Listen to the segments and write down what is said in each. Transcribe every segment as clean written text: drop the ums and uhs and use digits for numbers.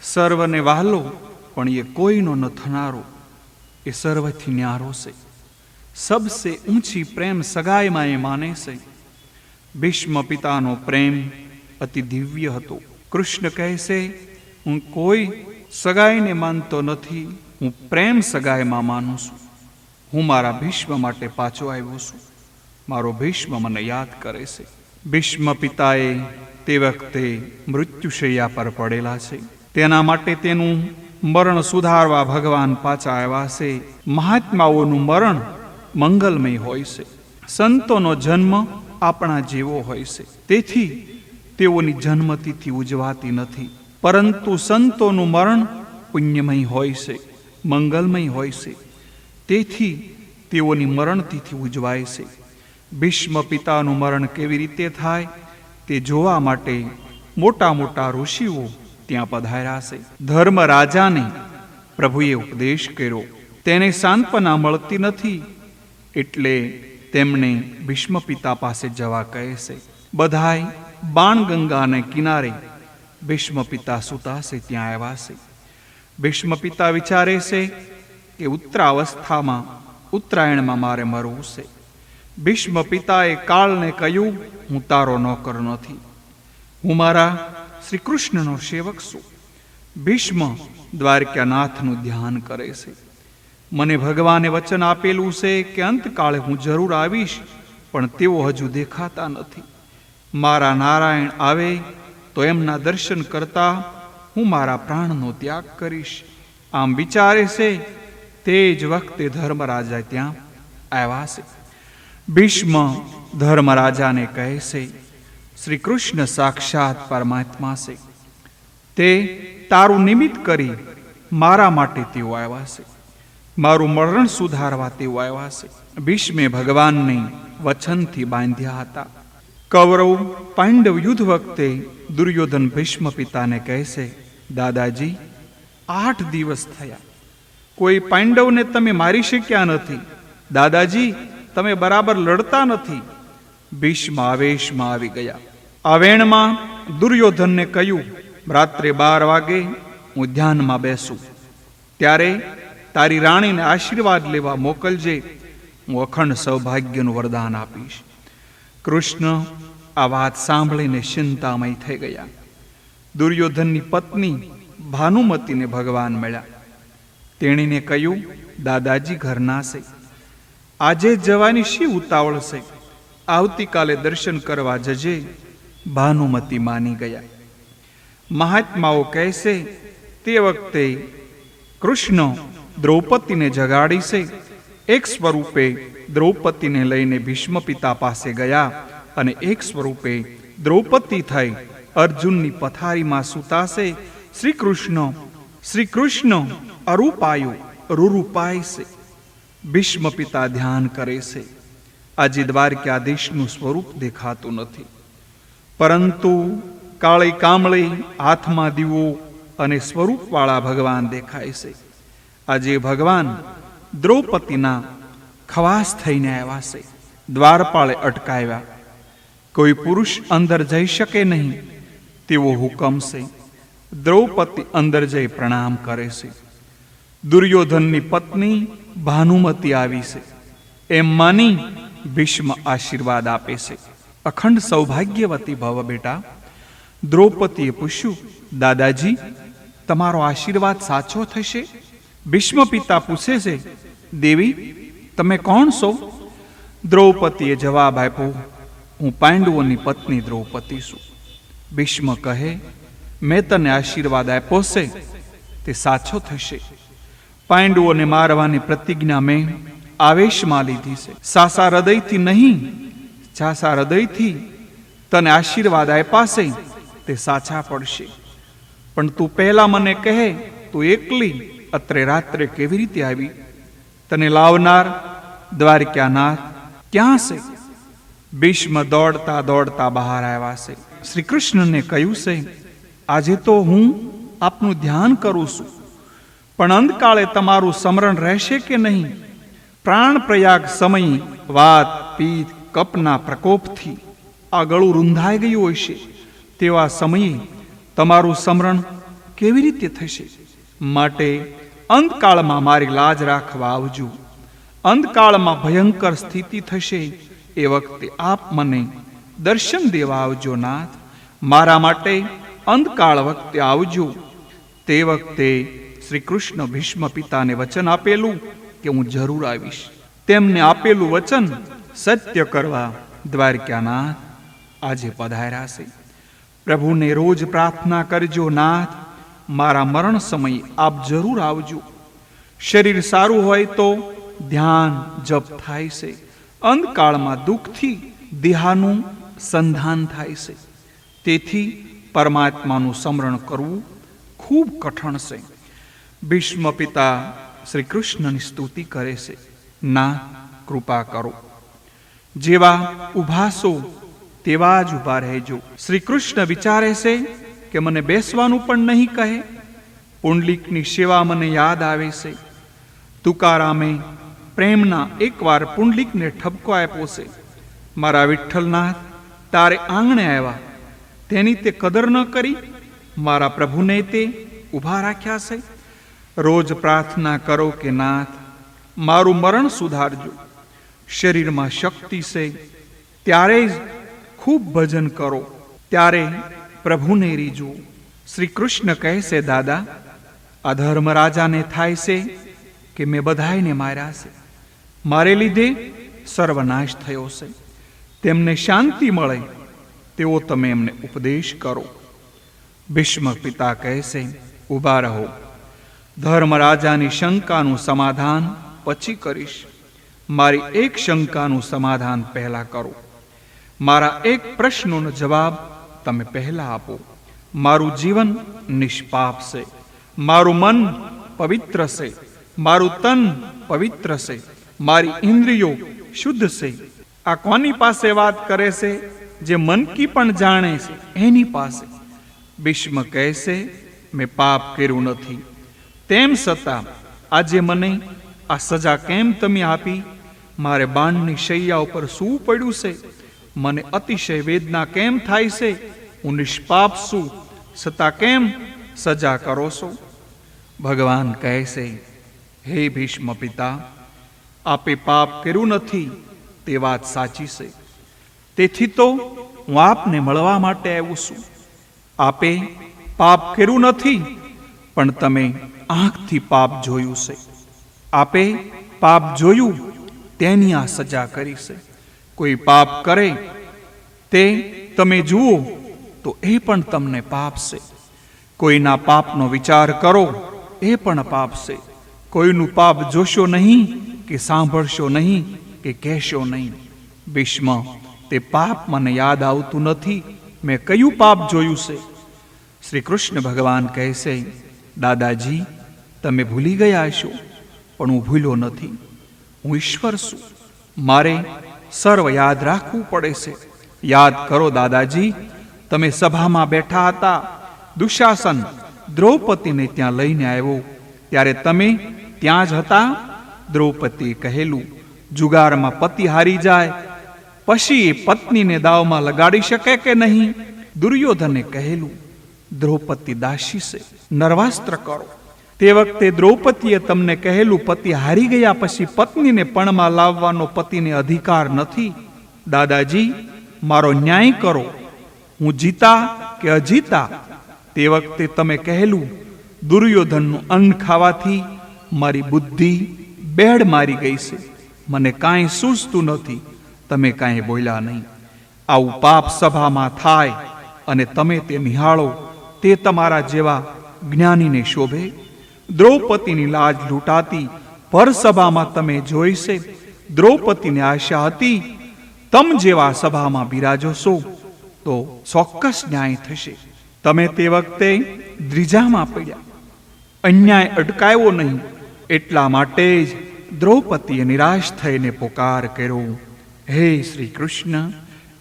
સર્વને વહાલો પણ એ કોઈનો ન થનારો, એ સર્વથી ન્યારો છે. સબસે ઊંચી પ્રેમ સગાઈમાં એ માને છે. ભીષ્મ પિતાનો પ્રેમ અતિ દિવ્ય હતો. કૃષ્ણ કહે છે, હું કોઈ સગાઈને માનતો નથી, હું પ્રેમ સગાઈમાં માનું છું. હું મારા ભીષ્મ માટે પાછો આવ્યો છું. મારો ભીષ્મ મને યાદ કરે છે. ભીષ્મ પિતાએ તે વખતે મૃત્યુશૈયા પર પડેલા છે. તેના માટે તેનું મરણ સુધારવા ભગવાન પાછા આવ્યા છે. મહાત્માઓનું મરણ મંગલમય હોય છે. સંતોનો જન્મ આપણા જેવો હોય છે, તેથી તેઓની જન્મતિથિ ઉજવાતી નથી. પરંતુ સંતોનું મરણ પુણ્યમય હોય છે, મંગલમય હોય છે, તેથી તેઓની મરણતિથિ ઉજવાય છે. ભીષ્મ પિતાનું મરણ કેવી રીતે થાય તે જોવા માટે મોટા મોટા ઋષિઓ ત્યાં પધાર્યા છે. ધર્મ રાજાને પ્રભુએ ઉપદેશ કર્યો. તેને સાંત્વના મળતી નથી, એટલે તેમણે ભીષ્મ પિતા પાસે જવા કહે છે. બધાય બાણગંગાને કિનારે ભીષ્મ પિતા સૂતા છે ત્યાં આવ્યા છે. ભીષ્મ પિતા વિચારે છે કે ઉત્તરાવસ્થામાં ઉત્તરાયણમાં મારે મરવું છે. ભીષ્મ પિતાએ કાળને કહ્યું, હું તારો નોકર નથી, હું મારા શ્રી કૃષ્ણનો સેવક છું. ભીષ્મ દ્વારકાનાથનું ધ્યાન કરે છે. મને ભગવાને વચન આપેલું છે કે અંતકાળે હું જરૂર આવીશ, પણ તેઓ હજુ દેખાતા નથી. મારા નારાયણ આવે તો એમના દર્શન કરતા હું મારા પ્રાણનો ત્યાગ કરીશ. આમ વિચારે છે. તે જ વખતે ધર્મરાજા ત્યાં આવ્યા છે. ભીષ્મ ધર્મરાજાને કહે છે, શ્રી કૃષ્ણ સાક્ષાત પરમાત્મા છે. તે તારું નિમિત્ત કરી મારા માટે તેઓ આવ્યા છે. મારું મરણ સુધારવા તેઓ આવ્યા છે. ભીષ્મે ભગવાનને વચનથી બાંધ્યા હતા. કૌરવ પાંડવ યુદ્ધ વખતે દુર્યોધન ભીષ્મ પિતાને કહે છે, દાદાજી 8 દિવસ થયા, કોઈ પાંડવને તમે મારી શક્યા નથી. દાદાજી, તમે બરાબર લડતા નથી. ભીષ્મ આવેશમાં આવી ગયા. આવેણમાં દુર્યોધનને કહ્યું, રાત્રે 12 વાગે હું ધ્યાનમાં બેસું, ત્યારે તારી રાણીને આશીર્વાદ લેવા મોકલજે. હું અખંડ સૌભાગ્યનું વરદાન આપીશ. કૃષ્ણ આ વાત સાંભળીને ચિંતામય થઈ ગયા. દુર્યોધનની પત્ની ભાનુમતીને ભગવાન મળ્યા. તેણીને કહ્યું, દાદાજી ઘરના છે, આજે જવાની શી ઉતાવળ છે? આવતીકાલે દર્શન કરવા જજે. ભાનુમતી માની ગયા. મહાત્માઓ કહે છે, તે વખતે કૃષ્ણ દ્રૌપદીને જગાડી છે. એક સ્વરૂપે દ્રૌપદીને લઈને ભીષ્મ પિતા પાસે ગયા અને એક સ્વરૂપે દ્રૌપદી થઈ અર્જુનની પથારીમાં સૂતાશે. શ્રી કૃષ્ણ અરૂપાયો રૂરૂપાય છે. ભીષ્મ પિતા ધ્યાન કરે છે. આજે દ્વારકાધીશનું સ્વરૂપ દેખાતું નથી, પરંતુ કાળી કામળી હાથમાં દીવો અને સ્વરૂપવાળા ભગવાન દેખાય છે. આજે ભગવાન દ્રૌપદીના ખવાસ થઈને આવ્યા છે. દ્વારપાળે અટકાવ્યા. કોઈ પુરુષ અંદર જઈ શકે નહીં તેવો હુકમ છે. દ્રૌપદી અંદર જઈ પ્રણામ કરે છે. દુર્યોધનની પત્ની ભાનુમતી આવી છે એમ માની ભીષ્મ આશીર્વાદ આપે છે. અખંડ સૌભાગ્યવતી ભવ બેટા. દ્રૌપદીએ પૂછ્યું, દાદાજી, તમારો આશીર્વાદ સાચો થશે? ભીષ્મ પિતા પૂછે છે, દેવી, તમે કોણ છો? દ્રૌપદીએ જવાબ આપ્યો, હું પાંડવોની પત્ની દ્રૌપદી છું. ભીષ્મ કહે, મેં તને આશીર્વાદ આપ્યો છે તે સાચો થશે. પાંડવોને મારવાની પ્રતિજ્ઞા મેં આવેશમાં લીધી છે. સાસા હૃદયથી નહીં, છાસા હૃદયથી તને આશીર્વાદ આપ્યા છે તે સાચા પડશે. પણ તું પહેલા મને કહે, તું એકલી અત્રે રાત્રે કેવી રીતે આવી? તને લાવનાર દ્વારકાનાથ ક્યાં છે? ભીષ્મ દોડતા દોડતા બહાર આવ્યા છે. શ્રી કૃષ્ણને કહ્યું છે, આજે તો હું આપનું ધ્યાન કરું છું, પણ અંતકાળે તમારું સ્મરણ રહેશે કે નહીં? પ્રાણ પ્રયાગ સમયે વાત પીત કપના પ્રકોપથી આ ગળું રૂંધાઈ ગયું હશે. તેવા સમયે તમારું સ્મરણ કેવી રીતે થશે? માટે અંતકાળમાં મારી લાજ રાખવા આવજો. અંતકાળમાં ભયંકર સ્થિતિ થશે, એ વખતે આપ મને દર્શન દેવા આવજો નાથ. મારા માટે અંતકાળ વખતે આવજો. તે વખતે શ્રી કૃષ્ણ ભીષ્મ પિતાને વચન આપેલું કે હું જરૂર આવીશ. તેમને આપેલું વચન સત્ય કરવા દ્વારકાનાથ આજે પધાર્યા છે. પ્રભુને રોજ પ્રાર્થના કરજો, નાથ મારા મરણ સમયે આપ જરૂર આવજો. શરીર સારું હોય તો ધ્યાન જપ થાય છે. અંતકાળમાં દુઃખથી દેહાનું સંધાન થાય છે. તેથી પરમાત્માનું સ્મરણ કરવું ખૂબ કઠણ છે. ભીષ્મ પિતા શ્રી કૃષ્ણની સ્તુતિ કરે છે, ના કૃપા કરો. જેવા ઊભા છો તેવા જ ઊભા રહેજો. શ્રી કૃષ્ણ વિચારે છે કે મને બેસવાનું પણ નહીં કહે. પુંડલીકની સેવા મને યાદ આવે છે. તુકારામે પ્રેમના એકવાર પુંડલીકને ઠપકો આપ્યો છે, મારા વિઠ્ઠલનાથ તારે આંગણે આવ્યા, તેની તે કદર ન કરી. મારા પ્રભુને તે ઊભા રાખ્યા છે. રોજ પ્રાર્થના કરો કે નાથ મારું મરણ સુધારજો. શરીરમાં શક્તિ છે ત્યારે જ ખૂબ ભજન કરો, ત્યારે પ્રભુને રીજો. શ્રી કૃષ્ણ કહે છે, દાદા અધર્મ રાજાને થાય છે કે મેં બધાયને માર્યા છે, મારે લીધે સર્વનાશ થયો છે. તેમને શાંતિ મળે તેવો તમે એમને ઉપદેશ કરો. ભીષ્મ પિતા કહે છે, ઊભા રહો. ધર્મરાજાની શંકાનું સમાધાન પછી કરીશ. મારી એક શંકાનું સમાધાન પહેલા કરો. મારા એક પ્રશ્નનો જવાબ તમે પહેલા આપો. મારું જીવન નિષ્પાપ છે, મારું મન પવિત્ર છે, મારું તન પવિત્ર છે, મારી ઇન્દ્રિયો શુદ્ધ છે. આ કોની પાસે વાત કરે છે? જે મન કી પણ જાણે છે એની પાસે. ભીષ્મ કહે છે, મેં પાપ કર્યું નથી, તેમ છતાં આજે મને આ સજા કેમ તમે આપી? મારે બાણની શૈયા ઉપર શું પડ્યું છે? મને અતિશય વેદના કેમ થાય છે? હું નિષ્પાપ છું, છતાં કેમ સજા કરો છો? ભગવાન કહે છે, હે ભીષ્મ પિતા, આપે પાપ કર્યું નથી તે વાત સાચી છે. તેથી તો હું આપને મળવા માટે આવ્યો છું. આપે પાપ કર્યું નથી, પણ તમે આંખથી પાપ જોયું છે. આપે પાપ જોયું તેની આ સજા કરી છે. કોઈ પાપ કરે તે તમે જુઓ તો એ પણ તમને પાપ છે. કોઈના પાપનો વિચાર કરો એ પણ પાપ છે. કોઈનું પાપ જોશો નહીં કે સાંભળશો નહીં કે કહેશો નહીં. ભીષ્મ, તે પાપ મને યાદ આવતું નથી. મેં કયું પાપ જોયું છે? શ્રી કૃષ્ણ ભગવાન કહે છે, દાદાજી તમે ભૂલી ગયા છો, પણ હું ભૂલ્યો નથી. હું ઈશ્વર છું, મારે સર્વ યાદ રાખવું પડે છે. યાદ કરો દાદાજી, તમે સભામાં બેઠા હતા, દુશાસન દ્રૌપદીને ત્યાં લઈને આવ્યો, ત્યારે તમે ત્યાં જ હતા. દ્રૌપદીએ કહેલું, જુગારમાં પતિ હારી જાય પછી એ પત્નીને દાવમાં લગાડી શકે કે નહીં? દુર્યોધને કહેલું, દ્રૌપદી દાસી છે, નરવાસ્ત્ર કરો. તે વખતે દ્રૌપદીએ તમને કહેલું, પતિ હારી ગયા પછી પત્નીને પણમાં લાવવાનો પતિને અધિકાર નથી. દાદાજી મારો ન્યાય કરો, હું જીતા કે અજીતા? તે વખતે તમે કહેલું, દુર્યોધનનું અન્ન ખાવાથી મારી બુદ્ધિ બેડ મારી ગઈ છે, મને કાંઈ સૂઝતું નથી. તમે કાંઈ બોલ્યા નહીં. આવું પાપ સભામાં થાય અને તમે તે નિહાળો, તે તમારા જેવા જ્ઞાનીને શોભે? દ્રૌપદીની લાજ લૂંટાતી પરસભામાં તમે જોઈ છે. દ્રૌપદીને આશા હતી તમ જેવા સભામાં બિરાજો છો તો ચોક્કસ ન્યાય થશે. તમે તે વખતે દ્વિજામાં પડ્યા, અન્યાય અટકાયો નહીં. એટલા માટે જ દ્રૌપદીએ નિરાશ થઈને પોકાર કર્યો, હે શ્રી કૃષ્ણ,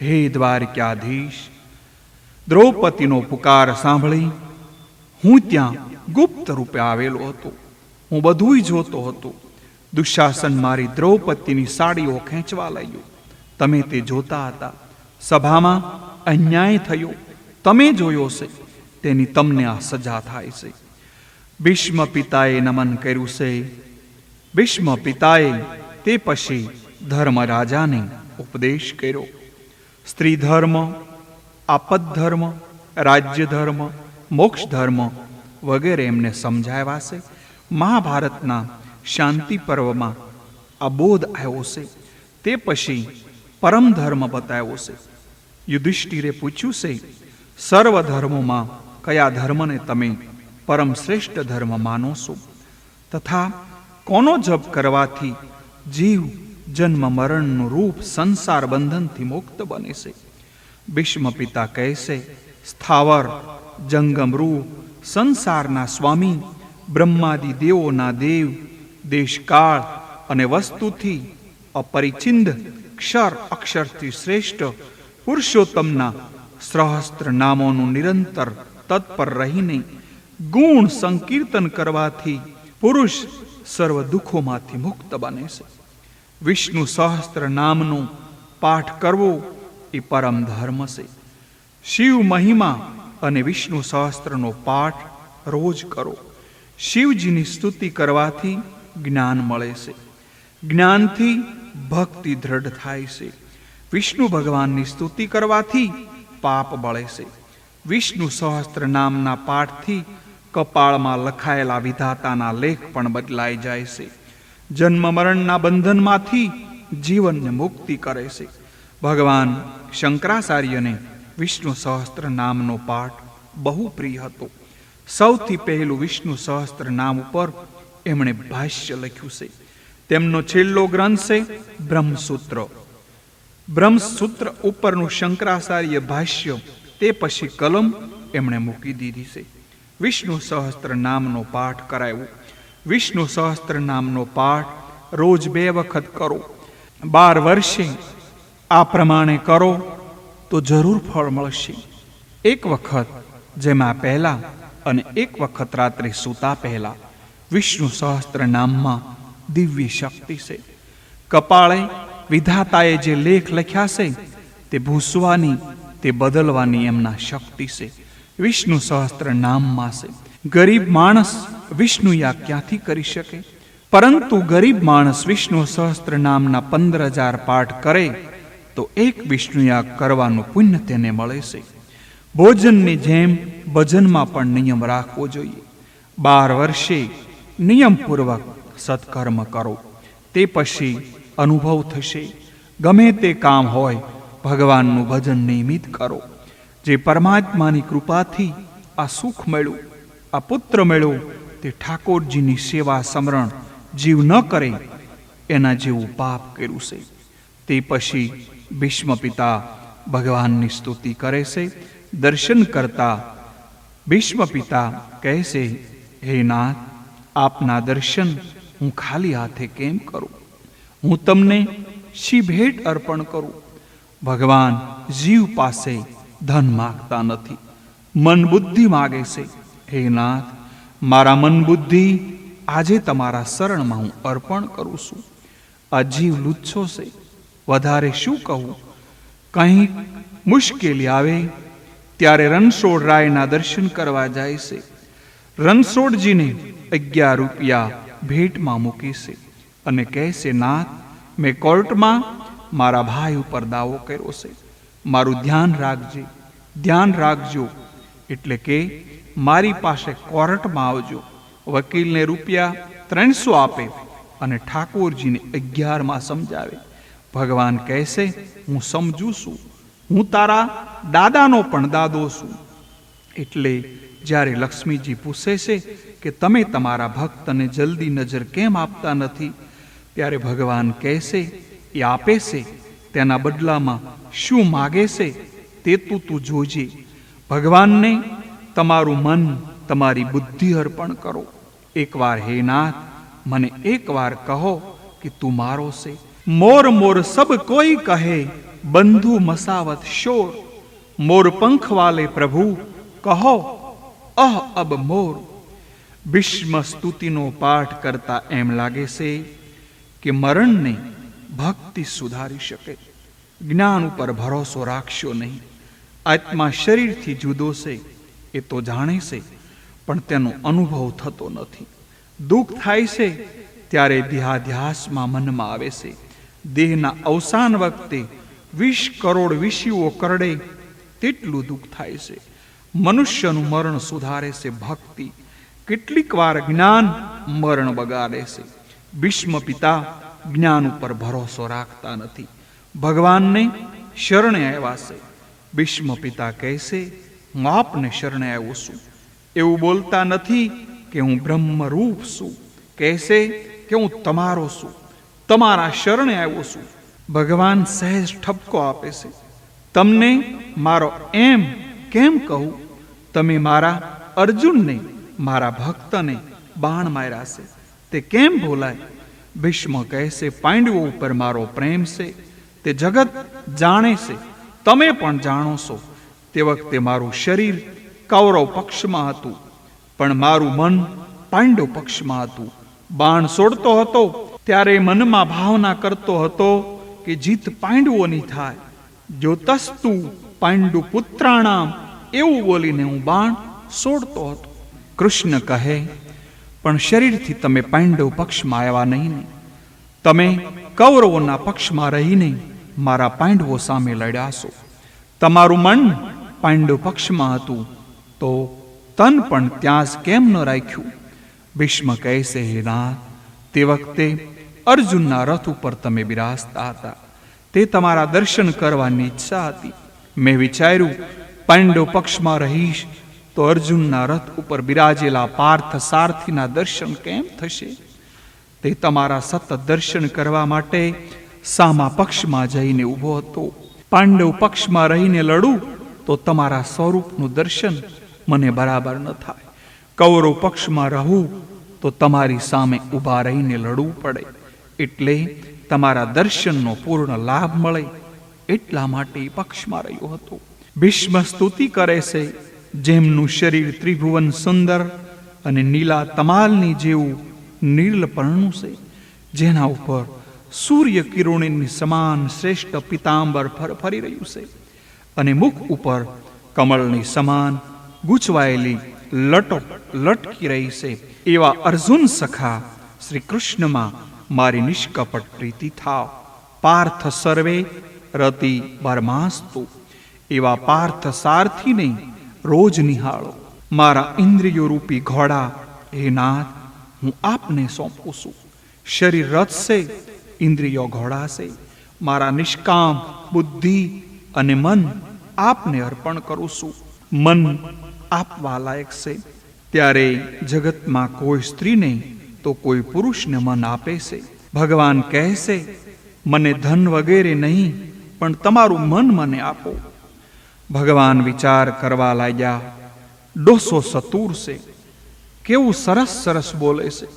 હે દ્વારકાધીશ. દ્રૌપદીનો પુકાર સાંભળી હું ત્યાં ગુપ્ત રૂપે આવેલો હતો. હું બધુંય જોતો હતો. દુશાસન મારી દ્રૌપદીની સાડીઓ ખેંચવા લાગ્યો. તમે તે જોતા હતા. સભામાં અન્યાય થયો તમે જોયો છે. તેની તમને આ સજા થાય છે. ભીષ્મ પિતાએ નમન કર્યું છે. ભીષ્મ પિતાએ તે પછી ધર્મરાજાને ઉપદેશ કર્યો. સ્ત્રી ધર્મ, આપદ ધર્મ, રાજ્ય ધર્મ, મોક્ષ ધર્મ વગેરે એમને સમજાવ્યા છે. મહાભારતના શાંતિ પર્વમાં આ બોધ આવ્યો છે. તે પછી પરમ ધર્મ બતાવ્યો છે. યુધિષ્ઠિરે પૂછ્યું છે, સર્વ ધર્મોમાં કયા ધર્મને તમે પરમ શ્રેષ્ઠ ધર્મ માનો છો? તથા કોનો જપ કરવાથી જીવ જન્મ મરણનું રૂપ સંસાર બંધનથી મુક્ત બને છે? ભીષ્મ પિતા કહે છે, સ્થાવર જંગમ રૂપ સંસારના સ્વામી, બ્રહ્માદિ દેવોના દેવ, દેશકાળ અને વસ્તુથી અપરિચિન્ન, ક્ષર અક્ષરથી શ્રેષ્ઠ પુરુષોત્તમના સહસ્ત્ર નામોનું નિરંતર તત્પર રહીને ગુણ સંકીર્તન કરવાથી પુરુષ સર્વ દુઃખોમાંથી મુક્ત બને છે. વિષ્ણુ સહસ્ત્ર નામનો પાઠ કરવો એ પરમ ધર્મ છે. શિવ મહિમા અને વિષ્ણુ સહસ્ત્રનો પાઠ રોજ કરો. શિવજીની સ્તુતિ કરવાથી જ્ઞાન મળે છે. જ્ઞાનથી ભક્તિ દ્રઢ થાય છે. વિષ્ણુ ભગવાનની સ્તુતિ કરવાથી પાપ બળે છે. વિષ્ણુ સહસ્ત્ર નામના પાઠથી કપાળમાં લખાયેલા વિધાતાના લેખ પણ બદલાઈ જાય છે. જન્મ મરણના બંધનમાંથી જીવનને મુક્તિ કરે છે. ભગવાન શંકરાચાર્યને વિષ્ણુ સહસ્ત્ર નામનો પાઠ બહુ પ્રિય હતો. સૌથી પહેલું વિષ્ણુ સહસ્ત્ર નામ ઉપર એમણે ભાષ્ય લખ્યું છે. તેમનો છેલ્લો ગ્રંથ છે બ્રહ્મસૂત્ર. બ્રહ્મસૂત્ર ઉપરનું શંકરાચાર્ય ભાષ્ય તે પછી કલમ એમણે મૂકી દીધી છે. વિષ્ણુ સહસ્ત્ર નામનો પાઠ કરાવ્યો. વિષ્ણુ સહસ્ત્ર નામનો પાઠ રોજ 2 વખત કરો. 12 વર્ષે આ પ્રમાણે કરો તો જરૂર ફળ મળશે. 1 વખત જેમાં પહેલા અને 1 વખત રાત્રે સૂતા પહેલા. વિષ્ણુ સહસ્ત્ર નામમાં દિવ્ય શક્તિ છે. કપાળે વિધાતાએ જે લેખ લખ્યા છે તે ભૂસવાની, તે બદલવાની એમના શક્તિ છે. વિષ્ણુ સહસ્ત્ર નામમાં છે. ગરીબ માણસ વિષ્ણુ યાગ ક્યાંથી કરી શકે? પરંતુ ગરીબ માણસ વિષ્ણુ સહસ્ત્ર નામના 15,000 પાઠ કરે તો 1 વિષ્ણુ યાગ કરવાનું પુણ્ય તેને મળે છે. ભોજનની જેમ ભજનમાં પણ નિયમ રાખવો જોઈએ. 12 વર્ષે નિયમપૂર્વક સત્કર્મ કરો. તે પછી અનુભવ થશે. ગમે તે કામ હોય, ભગવાનનું ભજન નિયમિત કરો. જે પરમાત્માની કૃપાથી આ સુખ મળ્યું, આ પુત્ર મળ્યો, તે ઠાકોરજીની સેવા સમરણ જીવ ન કરે એના જેવું પાપ કર્યું છે. તે પછી ભીષ્મ પિતા ભગવાનની સ્તુતિ કરે છે. દર્શન કરતા ભીષ્મ પિતા કહે છે, હે નાથ, આપના દર્શન હું ખાલી હાથે કેમ કરું? હું તમને શી ભેટ અર્પણ કરું? ભગવાન જીવ પાસે ધન માગતા નથી, મન બુદ્ધિ માગે છે. હે નાથ, મારા મન બુદ્ધિ આજે તમારા શરણમાં હું અર્પણ કરું છું. આ જીવ લુચ્છો છે, વધારે શું કહું? કંઈક મુશ્કેલી આવે ત્યારે રણછોડ રાયના દર્શન કરવા જાય છે. રણછોડજીને 11 રૂપિયા ભેટમાં મૂકી છે અને કહે છે, નાથ, મેં કોર્ટમાં મારા ભાઈ ઉપર દાવો કર્યો છે, મારું ધ્યાન રાખજે, ધ્યાન રાખજો. એટલે કે મારી પાસે કોર્ટમાં આવજો. વકીલને રૂપિયા 300 આપે અને ઠાકોરજીને 11માં સમજાવે. ભગવાન કહેશે, હું સમજું છું, હું તારા દાદાનો પણ દાદો છું. એટલે જ્યારે લક્ષ્મીજી પૂછે છે કે તમે તમારા ભક્તને જલ્દી નજર કેમ આપતા નથી, ત્યારે ભગવાન કહેશે, એ આપે છે, તેના બદલામાં શું માગે છે તે તું જોજે. ભગવાનને તમારું મન, તમારી બુદ્ધિ અર્પણ કરો. એકવાર હે નાથ, મને એકવાર કહો કે તું મારો છે. મોર મોર સબ કોઈ કહે, બંધુ મસાવત શોર. મોર પંખ વાલે પ્રભુ કહો, અબ મોર. ભીષ્મ સ્તુતિનો પાઠ કરતા એમ લાગે છે કે મરણને ભક્તિ સુધારી શકે. જ્ઞાન ઉપર ભરોસો રાખશો નહીં. આત્મા શરીરથી જુદો છે, એ તો જાણે છે, પણ તેનો અનુભવ થતો નથી. દુઃખ થાય છે ત્યારે દેહાધ્યાસમાં મનમાં આવે છે. દેહના અવસાન વખતે 20 કરોડ વિષયો કરડે તેટલું દુઃખ થાય છે. મનુષ્યનું મરણ સુધારે છે ભક્તિ, કેટલીક વાર જ્ઞાન મરણ બગાડે છે. ભીષ્મ પિતા જ્ઞાન ઉપર ભરોસો રાખતા નથી, ભગવાનને શરણે આવ્યા છે. ભીષ્મ પિતા કહેશે, હું આપને શરણે આવ્યો છું. એવું બોલતા નથી કે હું બ્રહ્મરૂપ છું, કહેશે કે હું તમારો છું, તમારા શરણે આવ્યો છું. ભગવાન સહેજ ઠપકો આપે છે, તમને મારો એમ કેમ કહું? તમે મારા અર્જુનને, મારા ભક્તને બાણ માર્યા છે, તે કેમ ભૂલાય? ભીષ્મ કહેશે, પાંડવો ઉપર મારો પ્રેમ છે, તે જગત જાણે છે, તમે પણ જાણો છો. તે વખતે મારું શરીર કૌરવ પક્ષમાં હતું, પણ મારું મન પાંડવ પક્ષમાં હતું. બાણ છોડતો હતો ત્યારે મનમાં ભાવના કરતો હતો કે જીત પાંડવોની થાય. જો તસ્તુ પાંડુ પુત્રાણામ, એવું બોલીને હું બાણ છોડતો હતો. કૃષ્ણ કહે, પણ શરીરથી તમે પાંડવ પક્ષમાં આવ્યા નહીં ને, તમે કૌરવોના પક્ષમાં રહીને મારા પાંડવો સામે લડ્યા છો. તમારું મન પાંડવ પક્ષમાં હતું તો તન પણ ત્યાં જ કેમ ન રાખ્યું? ભીષ્મ કહેશે, હે નાથ, તે વખતે અર્જુનના રથ ઉપર તમે બિરાજતા હતા, તે તમારા દર્શન કરવાની ઈચ્છા હતી. મેં વિચાર્યું, પાંડવ પક્ષમાં રહીશ તો અર્જુનના રથ ઉપર બિરાજેલા પાર્થ સારથીના દર્શન કેમ થશે? તે તમારા સતત દર્શન કરવા માટે સામા પક્ષમાં જઈને ઊભો હતો. પાંડવ પક્ષમાં રહીને લડું તો તમારા સ્વરૂપનું દર્શન મને બરાબર ન થાય. કૌરવ પક્ષમાં રહું તો તમારી સામે ઊભા રહીને લડવું પડે, એટલે તમારા દર્શનનો પૂર્ણ લાભ મળે એટલા માટે પક્ષમાં રહ્યો હતો. ભીષ્મ સ્તુતિ કરે છે, જેમનું શરીર ત્રિભુવન સુંદર અને નીલા તમાલની જેવું નીલપર્ણું છે, જેના ઉપર સૂર્ય કિરણોની સમાન શ્રેષ્ઠ પિતાંબર ફરી રહ્યું છે, અને મુખ ઉપર કમળની સમાન ગૂંચવાયેલી લટો લટકી રહી છે. એવા અર્જુન સખા શ્રી કૃષ્ણમાં મારી નિષ્કપટ પ્રીતિ થાવ. પાર્થ સર્વે રતિ બરમાસ્તુ, એવા પાર્થ સારથીને રોજ નિહાળો. મારા ઇન્દ્રિયો રૂપી ઘોડા, હે નાથ, હું આપને સોંપું છું. શરીર રથ છે, ઇન્દ્રિયો ઘોડા છે. મારા નિષ્કામ બુદ્ધિ અને મન આપને અર્પણ કરું છું. મન આપવા લાયક છે, ત્યારે જગતમાં કોઈ સ્ત્રીને તો કોઈ પુરુષને મન આપે છે. ભગવાન કહેશે, મને ધન વગેરે નહીં, પણ તમારું મન મને આપો. ભગવાન વિચાર કરવા લાગ્યા, ડોસો સતુર છે, કેવું સરસ સરસ બોલે છે.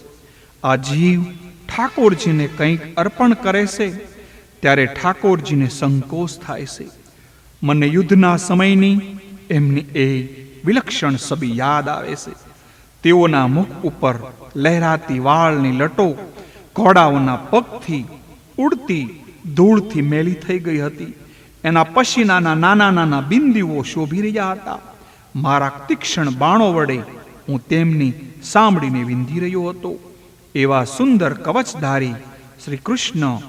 આ જીવ ઠાકોરજીને કંઈક અર્પણ કરે છે ત્યારે ઠાકોરજીને સંકોચ થાય છે. મને યુદ્ધના સમયની એમની એ વિલક્ષણ છબી યાદ આવે છે. તેઓના મુખ ઉપર લહેરાતી વાળની લટો ઘોડાઓના પગથી ઉડતી ધૂળથી મેલી થઈ ગઈ હતી. એના પસીનાના નાના નાના બિંદુઓ શોભી રહ્યા હતા. મારા તીક્ષ્ણ બાણો વડે હું તેમની સાંભળીને વિંધી રહ્યો હતો. એવા સુંદર કવચધારી શ્રી કૃષ્ણ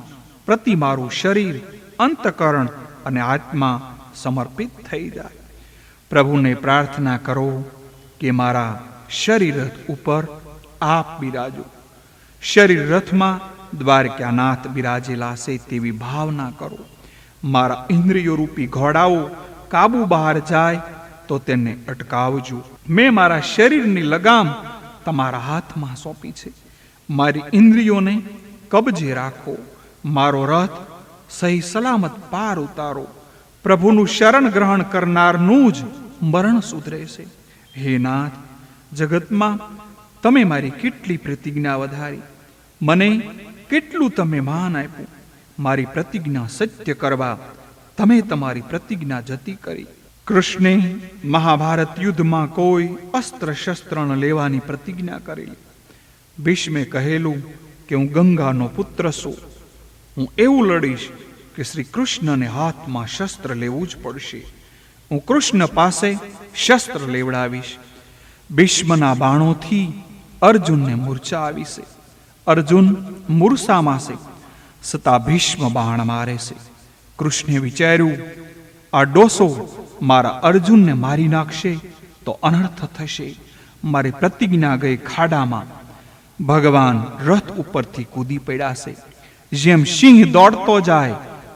પ્રતિ મારું શરીર, અંતકરણ અને આત્મા સમર્પિત થઈ જાય. પ્રભુને પ્રાર્થના કરો કે મારા શરીર રથ ઉપર આપ બિરાજો. શરીર રથમાં દ્વારકાનાથ બિરાજેલા છે તેવી ભાવના કરો. મારા ઇન્દ્રિયો રૂપી ઘોડાઓ કાબુ બહાર જાય તો તેને અટકાવજો. મેં મારા શરીરની લગામ તમારા હાથમાં સોંપી છે. મારી ઇન્દ્રિયોને કબજે રાખો. મારો રથ સહી સલામત પાર ઉતારો. પ્રભુનું શરણ ગ્રહણ કરનારનું જ મરણ સુધરે છે. હે નાથ, જગતમાં તમે મારી કેટલી પ્રતિજ્ઞા વધારી, મને કેટલું તમે માન આપ્યું. મારી પ્રતિજ્ઞા સત્ય કરવા તમે તમારી પ્રતિજ્ઞા જતી કરી. કૃષ્ણે મહાભારત યુદ્ધમાં કોઈ અસ્ત્ર શસ્ત્ર ન લેવાની પ્રતિજ્ઞા કરેલી. ભીષ્મે કહેલું કે હું ગંગાનો પુત્ર છું, હું એવું લડીશ કે શ્રી કૃષ્ણને હાથમાં શસ્ત્ર લેવું જ પડશે. હું કૃષ્ણ પાસે શસ્ત્ર લેવડાવીશ. ભીષ્મના બાણોથી અર્જુનને મૂર્છા આવી છે. અર્જુન મૂર્છામાં છે, છતાં ભીષ્મ બાણ મારે છે. કૃષ્ણે વિચાર્યું, આ ડોસો મારા અર્જુનને મારી નાખશે તો અનર્થ થશે. મારી પ્રતિજ્ઞા ગઈ ખાડામાં. ભગવાન રથ ઉપરથી કૂદી પડ્યા છે. જેમ સિંહ દોડતો જાય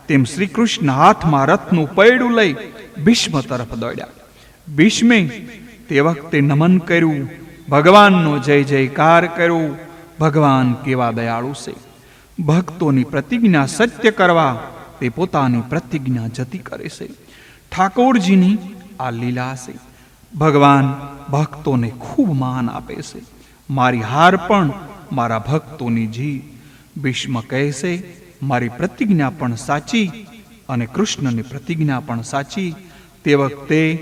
તેમ શ્રી કૃષ્ણ હાથમાં રથનું પૈડું લઈ ભીષ્મ તરફ દોડ્યા. ભીષ્મે તે વખતે નમન કર્યું, ભગવાનનો જય જયકાર કર્યો. ભગવાન કેવા દયાળુ છે. ભક્તોની પ્રતિજ્ઞા સત્ય કરવા તે પોતાની પ્રતિજ્ઞા જતી કરે છે. ઠાકોરજીની આ લીલા છે. ભગવાન ભક્તોને ખૂબ માન આપે છે. મારી હાર પણ મારા ભક્તોની જીત. ભીષ્મ કહે છે, મારી પ્રતિજ્ઞા પણ સાચી અને કૃષ્ણની પ્રતિજ્ઞા પણ સાચી. તે વખતે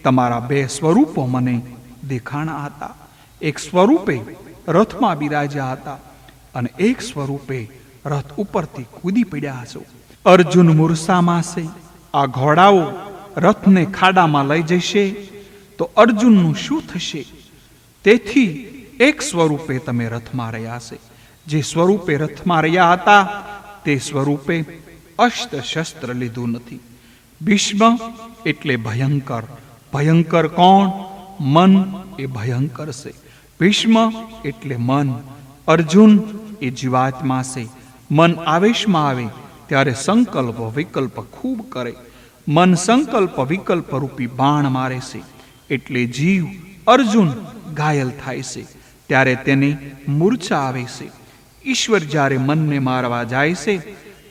તમારા બે સ્વરૂપો મને દેખાણા હતા. એક સ્વરૂપે રથમાં બિરાજ્યા હતા અને એક સ્વરૂપે રથ ઉપરથી કૂદી પડ્યા છો. અર્જુન મૂર્છામાં છે. આ ઘોડાઓ રથને ખાડામાં લઈ જશે તો અર્જુનનું શું થશે? તેથી એક સ્વરૂપે તમે રથમાં રહ્યા છે. જે સ્વરૂપે રથમાં રહ્યા હતા તે સ્વરૂપે અસ્ત્ર શસ્ત્ર લીધું નથી. ભીષ્મ એટલે ભયંકર. ભયંકર કોણ? મન એ ભયંકર છે. ભીષ્મ એટલે મન. અર્જુન એ જીવાત્મા છે. મન આવેશમાં આવે ત્યારે સંકલ્પ વિકલ્પ ખૂબ કરે. મન સંકલ્પ વિકલ્પ રૂપી બાણ મારે છે. એટલે જીવ અર્જુન ઘાયલ થાય છે. ત્યારે તેને મૂર્છા આવે છે. ઈશ્વર જ્યારે મનને મારવા જાય છે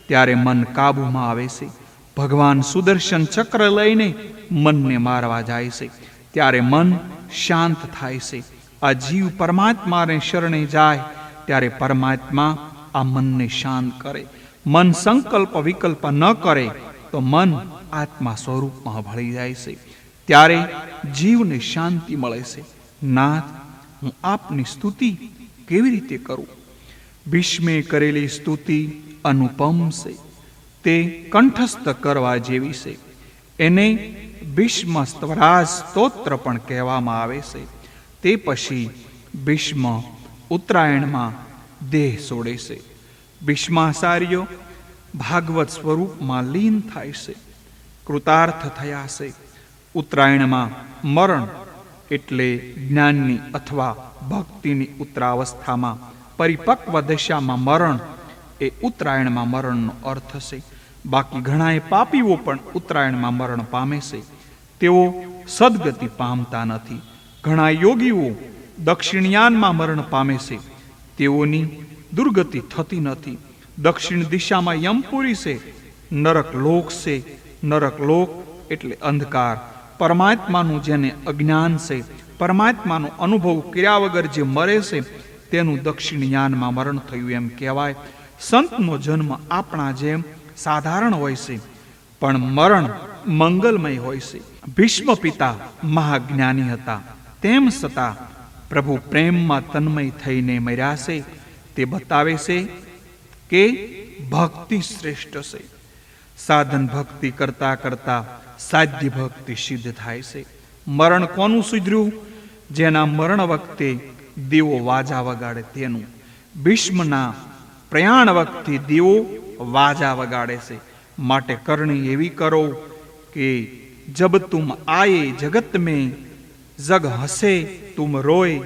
ત્યારે મન કાબુમાં આવે છે. ભગવાન સુદર્શન ચક્ર લઈને મનને મારવા જાય છે ત્યારે મન શાંત થાય છે. આ જીવ પરમાત્માને શરણે જાય ત્યારે પરમાત્મા આ મનને શાંત કરે. મન સંકલ્પ વિકલ્પ ન કરે તો મન આત્મા સ્વરૂપમાં ભળી જાય છે. ત્યારે જીવને શાંતિ મળે છે. નાથ, હું આપની સ્તુતિ કેવી રીતે કરું? ભીષ્મે કરેલી સ્તુતિ અનુપમ છે. તે કંઠસ્થ કરવા જેવી છે. એને ભીષ્મ સ્વરાજ સ્તોત્ર પણ કહેવામાં આવે છે. તે પછી ભીષ્મ ઉત્તરાયણમાં દેહ છોડે છે. ભીષ્માચાર્ય ભાગવત સ્વરૂપમાં લીન થાય છે. કૃતાર્થ થયા છે. ઉત્તરાયણમાં મરણ એટલે જ્ઞાનની અથવા ભક્તિની ઉત્તરાવસ્થામાં પરિપક્વ દશામાં મરણ એ ઉત્તરાયણમાં મરણનો અર્થ છે. બાકી ઘણાએ પાપીઓ પણ ઉત્તરાયણમાં મરણ પામે છે. તેઓ સદગતિ પામતા નથી. ઘણા યોગીઓ દક્ષિણયાનમાં મરણ પામે છે. તેઓની દુર્ગતિ થતી નથી. દક્ષિણ દિશામાં યમપુરી છે. નરક લોક છે. નરક લોક એટલે અંધકાર. પરમાત્માનું જેને અજ્ઞાન છે, પરમાત્માનો અનુભવ કર્યા વગર જે મરે છે તેનું દક્ષિણયાનમાં મરણ થયું એમ કહેવાય. સંતનો જન્મ આપણા જેમ સાધારણ હોય છે, પણ મરણ મંગલમય હોય છે. ભીષ્મ પિતા મહાજ્ઞાની હતા, તેમ છતાં પ્રભુ પ્રેમમાં તન્મય થઈને મર્યા છે. તે બતાવે છે કે ભક્તિ શ્રેષ્ઠ છે. સાધન ભક્તિ કરતા કરતા સાધ્ય ભક્તિ સિદ્ધ થાય છે. મરણ કોનું સુધર્યું? જેના મરણ વખતે દેવો વાજા વગાડે તેનું. ભીષ્મના પ્રયાણ વખતે દેવો વાજા વગાડે છે. માટે કરણી એવી કરો કે જબ તુમ આયે જગત में જગ હસે તુમ રોય,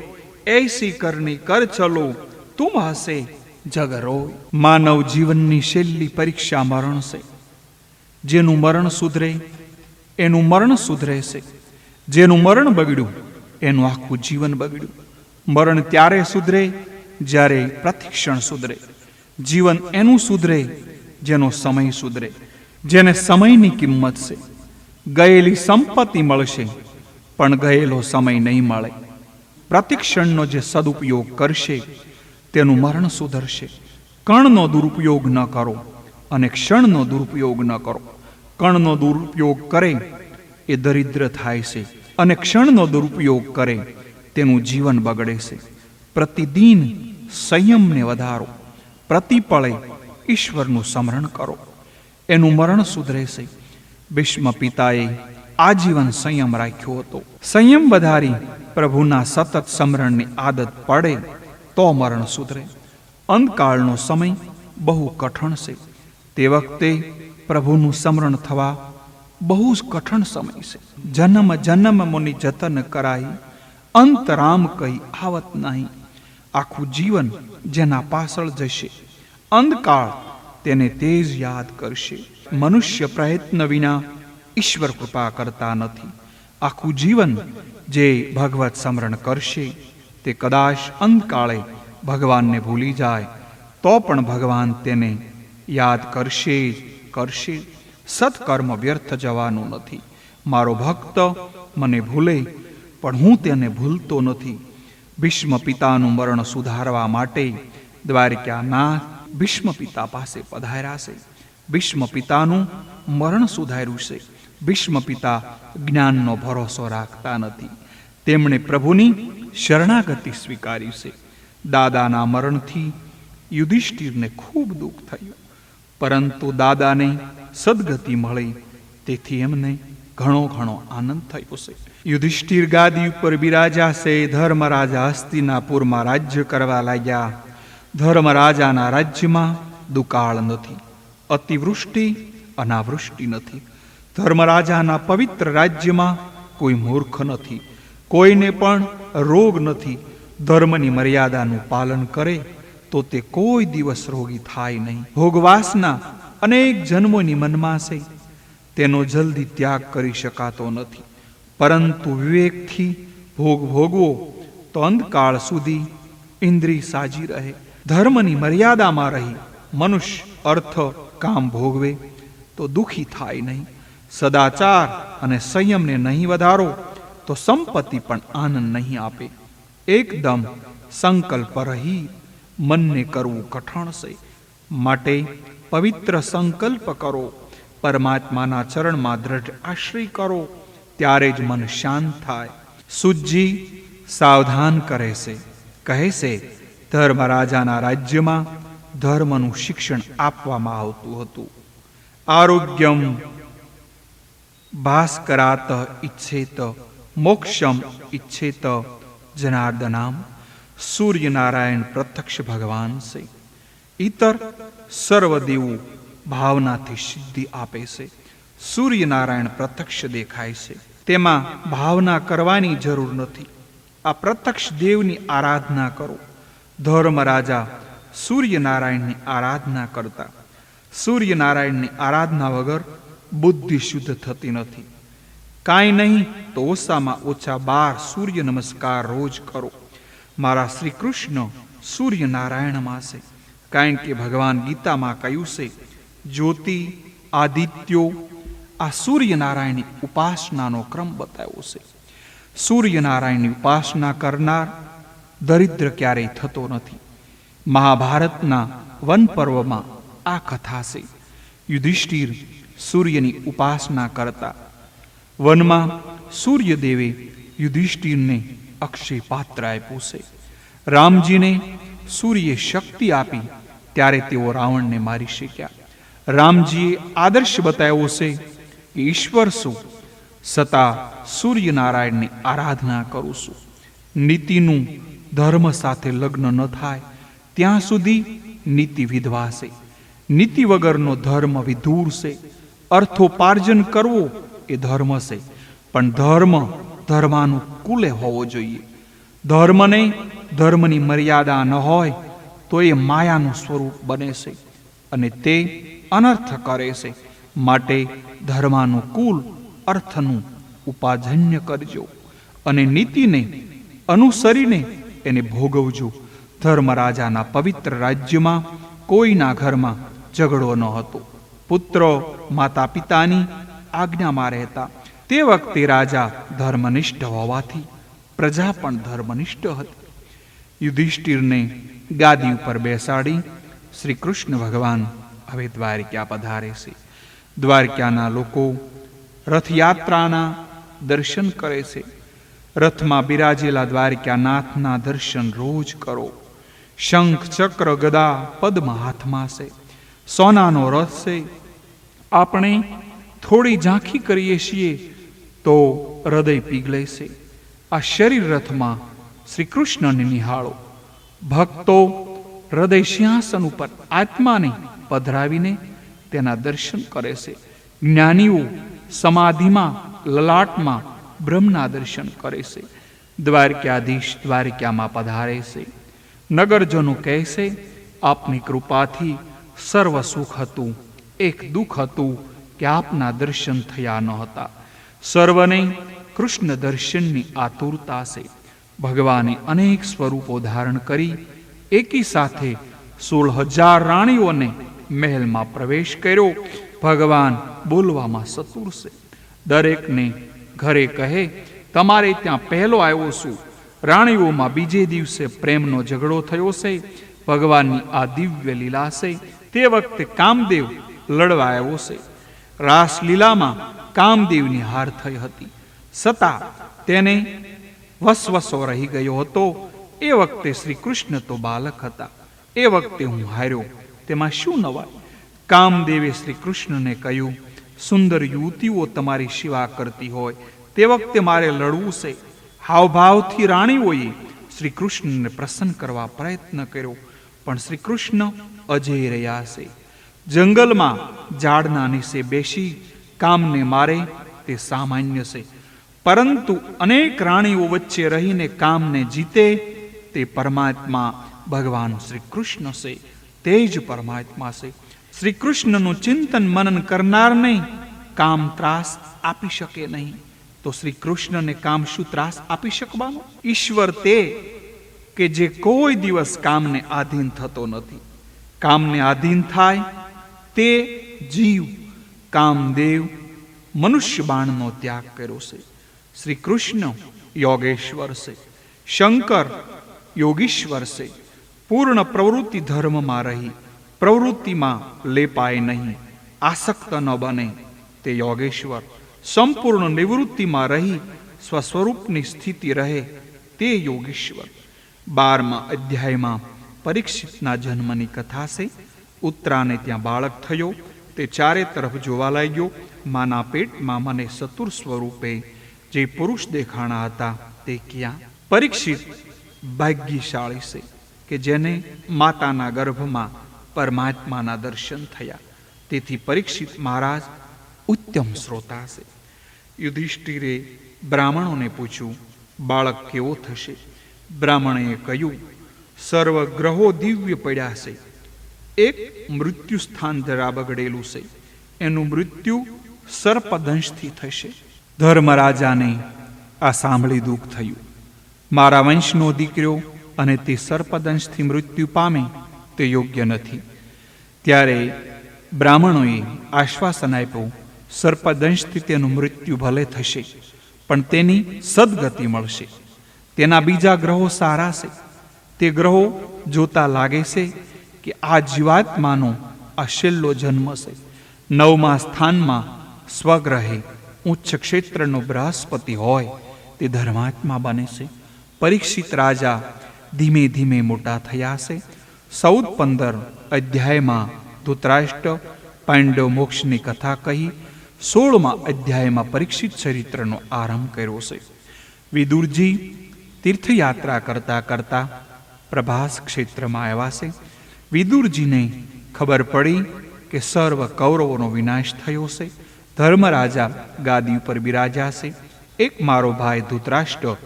ऐसी करनी कर चलो તુમ હસે જગ રોય. માનવ જીવનની છેલ્લી પરીક્ષા મરણ છે. જેનું મરણ સુધરે એનું મરણ સુધરે છે. જેનું મરણ બગડ્યું એનું આખું જીવન બગડ્યું. મરણ ત્યારે સુધરે જ્યારે પ્રતિક્ષણ સુધરે. જીવન એનું સુધરે જેનો સમય સુધરે, જેને સમયની કિંમત છે. ગયેલી સંપત્તિ મળશે પણ ગયેલો સમય નહીં મળે. પ્રતિક્ષણનો જે સદુપયોગ કરશે તેનું મરણ સુધરશે. કણનો દુરુપયોગ ન કરો અને ક્ષણનો દુરુપયોગ ન કરો. કણનો દુરુપયોગ કરે એ દરિદ્ર થાય છે અને ક્ષણનો દુરુપયોગ કરે તેનું જીવન બગડે છે. પ્રતિદિન સંયમને વધારો. પ્રતિપળે ઈશ્વરનું સ્મરણ કરો. એનું મરણ સુધરે છે. ભીષ્મ પિતાએ આજીવન સંયમ રાખ્યો હતો. સંયમ વધારી પ્રભુના સતત સ્મરણની આદત પડે તો મરણ સુધરે. અંતકાળનો સમય બહુ કઠણ છે. તે વખતે પ્રભુનું સ્મરણ થવા બહુ જ કઠણ સમય છે. જન્મ જન્મ મુનિ જતન કરાઈ, અંતરામ કહી આવત નહીં. આખું જીવન જેના પાછળ જશે, અંધકાળ તેને તે જ યાદ કરશે. મનુષ્ય પ્રયત્ન વિના ઈશ્વર કૃપા કરતા નથી. આખું જીવન જે ભગવત સ્મરણ કરશે તે કદાચ અંતકાળે ભગવાનને ભૂલી જાય તો પણ ભગવાન તેને યાદ કરશે જ કરશે. સત્કર્મ વ્યર્થ જવાનું નથી. મારો ભક્ત મને ભૂલે પણ હું તેને ભૂલતો નથી. ભીષ્મ પિતાનું મરણ સુધારવા માટે દ્વારકાનાથ ભીષ્મ પિતા પાસે પધાર્યા છે. ભીષ્મ પિતાનું મરણ સુધાર્યું છે. ભીષ્મ પિતા જ્ઞાનનો ભરોસો રાખતા નથી. તેમણે પ્રભુની શરણાગતિ સ્વીકારી છે. દાદાના મરણથી યુધિષ્ઠિરને ખૂબ દુઃખ થયું, પરંતુ દાદાને સદગતિ મળી તેથી એમને ઘણો આનંદ થયો છે. યુધિષ્ઠિર ગાદી ઉપર બિરાજા છે. ધર્મરાજા હસ્તિનાપુરમાં રાજ્ય કરવા લાગ્યા. ધર્મરાજાના રાજ્યમાં દુકાળ નથી, અતિવૃષ્ટિ અનાવૃષ્ટિ નથી. ધર્મરાજાના પવિત્ર રાજ્યમાં કોઈ મૂર્ખ નથી, કોઈને પણ રોગ નથી. ધર્મની મર્યાદાનું પાલન કરે તો તે કોઈ દિવસ રોગી થાય નહીં. ભોગવાસના અનેક જન્મોની મનમાં છે, તેનો જલ્દી ત્યાગ કરી શકાતો નથી. પરંતુ વિવેકથી ભોગ ભોગવો તો અંતકાળ સુધી ઇન્દ્રિય સાજી રહે. ધર્મની મર્યાદામાં રહી મનુષ્ય અર્થ કામ ભોગવે તો દુઃખી થાય નહીં. સદાચાર અને સંયમને નહીં વધારો તો સંપત્તિ પણ આનંદ નહીં આપે. એકદમ સંકલ્પ રહી મનને કરવું કઠણ છે. માટે પવિત્ર સંકલ્પ કરો, પરમાત્માના ચરણમાં દ્રઢ આશ્રય કરો, ત્યારે જ મન શાંત થાય. સુજી સાવધાન કરે છે, કહે છે ધર્મરાજાના રાજ્યમાં ધર્મનું શિક્ષણ આપવામાં આવતું હતું. આરોગ્યમ ભાસ્કરાત ઈચ્છેત મોક્ષમ ઈચ્છેત જનાર્દનામ. સૂર્યનારાયણ પ્રત્યક્ષ ભગવાન છે. ઇતર સર્વદેવો ભાવનાથી સિદ્ધિ આપે છે. સૂર્યનારાયણ પ્રત્યક્ષ દેખાય છે, તેમાં ભાવના કરવાની જરૂર નથી. આ પ્રત્યક્ષ દેવની આરાધના કરો. ધર્મરાજા સૂર્યનારાયણની આરાધના કરતા. સૂર્યનારાયણની આરાધના વગર બુદ્ધિ શુદ્ધ થતી નથી. કાંઈ નહીં તો ઓછામાં ઓછા 12 સૂર્ય નમસ્કાર રોજ કરો. મારા શ્રી કૃષ્ણ સૂર્યનારાયણમાં છે, કારણ કે ભગવાન ગીતામાં કહ્યું છે જ્યોતિ આદિત્યો. આ સૂર્યનારાયણની ઉપાસનાનો ક્રમ બતાવ્યો છે. સૂર્યનારાયણની ઉપાસના કરનાર દરિદ્ર ક્યારેય થતો નથી. મહાભારતના વન પર્વમાં આ કથા છે. યુધિષ્ઠિર સૂર્યની ઉપાસના કરતા. વનમાં સૂર્યદેવે યુધિષ્ઠિરને અક્ષય પાત્ર આપ્યું છે. રામજીને સૂર્યે શક્તિ આપી ત્યારે તેઓ રાવણને મારી શક્યા. રામજીએ આદર્શ બતાવ્યો છે કે ઈશ્વર શું છતાં સૂર્યનારાયણની આરાધના કરું છું. નીતિનું ધર્મ સાથે લગ્ન ન થાય ત્યાં સુધી નીતિ વિધવા છે. નીતિ વગરનો ધર્મ વિધૂર છે. અર્થોપાર્જન કરવો એ ધર્મ છે, પણ ધર્મ ધર્માનુકૂલે હોવો જોઈએ. ધર્મને ધર્મની મર્યાદા ન હોય તો એ માયાનું સ્વરૂપ બને છે અને તે અનર્થ કરે છે. માટે ધર્માનુકૂળ અર્થનું ઉપાજન્ય કરજો અને નીતિને અનુસરીને એને ભોગવજો. ધર્મરાજાના પવિત્ર રાજ્યમાં કોઈના ઘરમાં ઝઘડો ન હતો. પુત્રો માતા પિતાની આજ્ઞામાં રહેતા. તે વખતે રાજા ધર્મનિષ્ઠ હોવાથી પ્રજા પણ ધર્મનિષ્ઠ હતી. યુધિષ્ઠિરને ગાદી ઉપર બેસાડી શ્રી કૃષ્ણ ભગવાન હવે દ્વારકા પધારે છે. દ્વારકાના લોકો રથયાત્રાના દર્શન કરે છે. રથમાં બિરાજેલા દ્વારકાનાથના દર્શન રોજ કરો. શંખ ચક્ર ગદા પદ્મ હાથમાં છે. સોનાનો રથ છે. આપણે થોડી ઝાંખી કરીએ છીએ તો હૃદય પીગલે છે. આ શરીર રથમાં શ્રી કૃષ્ણને નિહાળો. ભક્તો હૃદય સિંહાસન ઉપર આત્માને પધરાવીને તેના દર્શન કરે છે. જ્ઞાનીઓ સમાધિમાં લલાટમાં બ્રહ્મના દર્શન કરે છે. દ્વારકાધીશ દ્વારકામાં પધારે છે. નગરજનો કહે છે, આપની કૃપાથી સર્વ સુખ હતું, એક દુઃખ હતું કે આપના દર્શન થયા ન હતા. સર્વને કૃષ્ણ દર્શનની આતુરતા છે. ભગવાને અનેક સ્વરૂપો ધારણ કરી એકી સાથે 16,000 રાણીઓને મહેલમાં પ્રવેશ કર્યો. ભગવાન બોલવામાં ચતુર છે. દરેકને ઘરે કહે, તમારે ત્યાં પહેલો આવ્યો છું. રાણીઓમાં બીજે દિવસે પ્રેમનો ઝઘડો થયો છે. ભગવાનની આ દિવ્ય લીલા છે. તે વખતે કામદેવ લડવા આવ્યો છે. રાસલીલામાં કામદેવની હાર થઈ હતી, છતાં તેને વસવસો રહી ગયો હતો. એ વખતે શ્રી કૃષ્ણ તો બાલક હતા. એ વખતે હું હાર્યો, તેમાં શું નવાય? કામદેવે શ્રી કૃષ્ણને કહ્યું, સુંદર યુવતીઓ તમારી સેવા કરતી હોય તે વખતે મારે લડવું છે. હાવભાવથી રાણીઓએ શ્રી કૃષ્ણને પ્રસન્ન કરવા પ્રયત્ન કર્યો, પણ શ્રી કૃષ્ણ અજેય રહ્યા છે. જંગલમાં ઝાડના નીચે બેસી કામને મારે તે સામાન્ય છે, પરંતુ અનેક રાણીઓ વચ્ચે રહીને કામને જીતે તે પરમાત્મા ભગવાન શ્રી કૃષ્ણ છે. તે જ પરમાત્મા છે. શ્રી કૃષ્ણનું ચિંતન મનન કરનારને કામ ત્રાસ આપી શકે નહીં, તો શ્રી કૃષ્ણને કામ શું ત્રાસ આપી શકવાનો? ઈશ્વર તે કે જે કોઈ દિવસ કામને આધીન થતો નથી. કામને આધીન થાય તે જીવ. કામદેવ મનુષ્ય બાણનો ત્યાગ કર્યો છે. શ્રી કૃષ્ણ યોગેશ્વર છે. શંકર યોગીશ્વર છે. પૂર્ણ પ્રવૃત્તિ ધર્મમાં રહી પ્રવૃત્તિમાં લેપાય નહીં, આસક્ત ન બને તે યોગેશ્વર. સંપૂર્ણ નિવૃત્તિમાં રહી સ્વસ્વરૂપની સ્થિતિ રહે તે યોગેશ્વર. 12મા અધ્યાયમાં પરીક્ષિતના જન્મની કથા છે. ઉત્તરાને ત્યાં બાળક થયો. તે ચારે તરફ જોવા લાગ્યો. માના પેટમાં મને ચતુર સ્વરૂપે જે પુરુષ દેખાણા હતા તે ક્યાં? પરીક્ષિત ભાગ્યશાળી છે કે જેને માતાના ગર્ભમાં પરમાત્માના દર્શન થયા. તેથી પરીક્ષિત મહારાજ ઉત્તમ શ્રોતા છે. યુધિષ્ઠિરે બ્રાહ્મણોને પૂછ્યું, બાળક કેવો થશે? બ્રાહ્મણે કહ્યું, સર્વ ગ્રહો દિવ્ય પડ્યા છે. એક મૃત્યુ સ્થાન જરા બગડેલું છે, એનું મૃત્યુ સર્પદંશથી થશે. ધર્મરાજાને આ સાંભળી દુઃખ થયું. મારા વંશનો દીકરો અને તે સર્પદંશથી મૃત્યુ પામે તે યોગ્ય નથી. ત્યારે બ્રાહ્મણોએ આશ્વાસન આપ્યું, સર્પદંશથી તેનું મૃત્યુ ભલે થશે, પણ તેની સદગતિ મળશે. તેના બીજા ગ્રહો સારા છે. તે ગ્રહો જોતા લાગે છે કે આ જીવાત્માનો આ છેલ્લો જન્મ છે. 9મા સ્થાનમાં સ્વગ્રહે ઉચ્ચ ક્ષેત્રનો બૃહસ્પતિ હોય તે ધર્માત્મા બને છે. પરીક્ષિત રાજા ધીમે ધીમે મોટા થયા છે. 14 અધ્યાયમાં ધૃતરાષ્ટ્ર પાંડવ મોક્ષની કથા કહી 16મા અધ્યાયમાં પરીક્ષિત ચરિત્રનો આરંભ કર્યો છે. વિદુરજી તીર્થયાત્રા કરતા કરતા પ્રભાસ ક્ષેત્રમાં આવ્યા છે. વિદુરજીને ખબર પડી કે સર્વ કૌરવોનો વિનાશ થયો છે. ધર્મરાજા ગાદી ઉપર બિરાજ્યા છે. એક મારો ભાઈ ધૃતરાષ્ટ્ર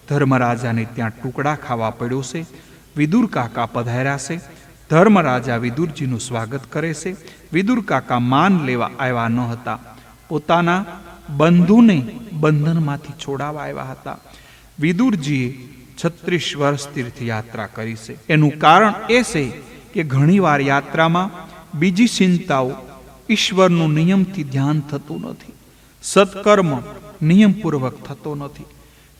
ધર્મરાજાને ત્યાં ટુકડા ખાવા પડ્યો છે. વિદુર કાકા પધાર્યા છે. ધર્મરાજા વિદુરજીનું સ્વાગત કરે છે. વિદુર કાકા માન લેવા આવ્યા ન હતા, પોતાના બંધુને બંધનમાંથી છોડાવવા આવ્યા હતા. વિદુરજીએ 36 વર્ષ તીર્થયાત્રા કરી છે. એનું કારણ એ છે કે ઘણીવાર યાત્રામાં બીજી ચિંતાઓ ઈશ્વરનું નિયમથી ધ્યાન થતું નથી. સત્કર્મ નિયમપૂર્વક થતો નથી.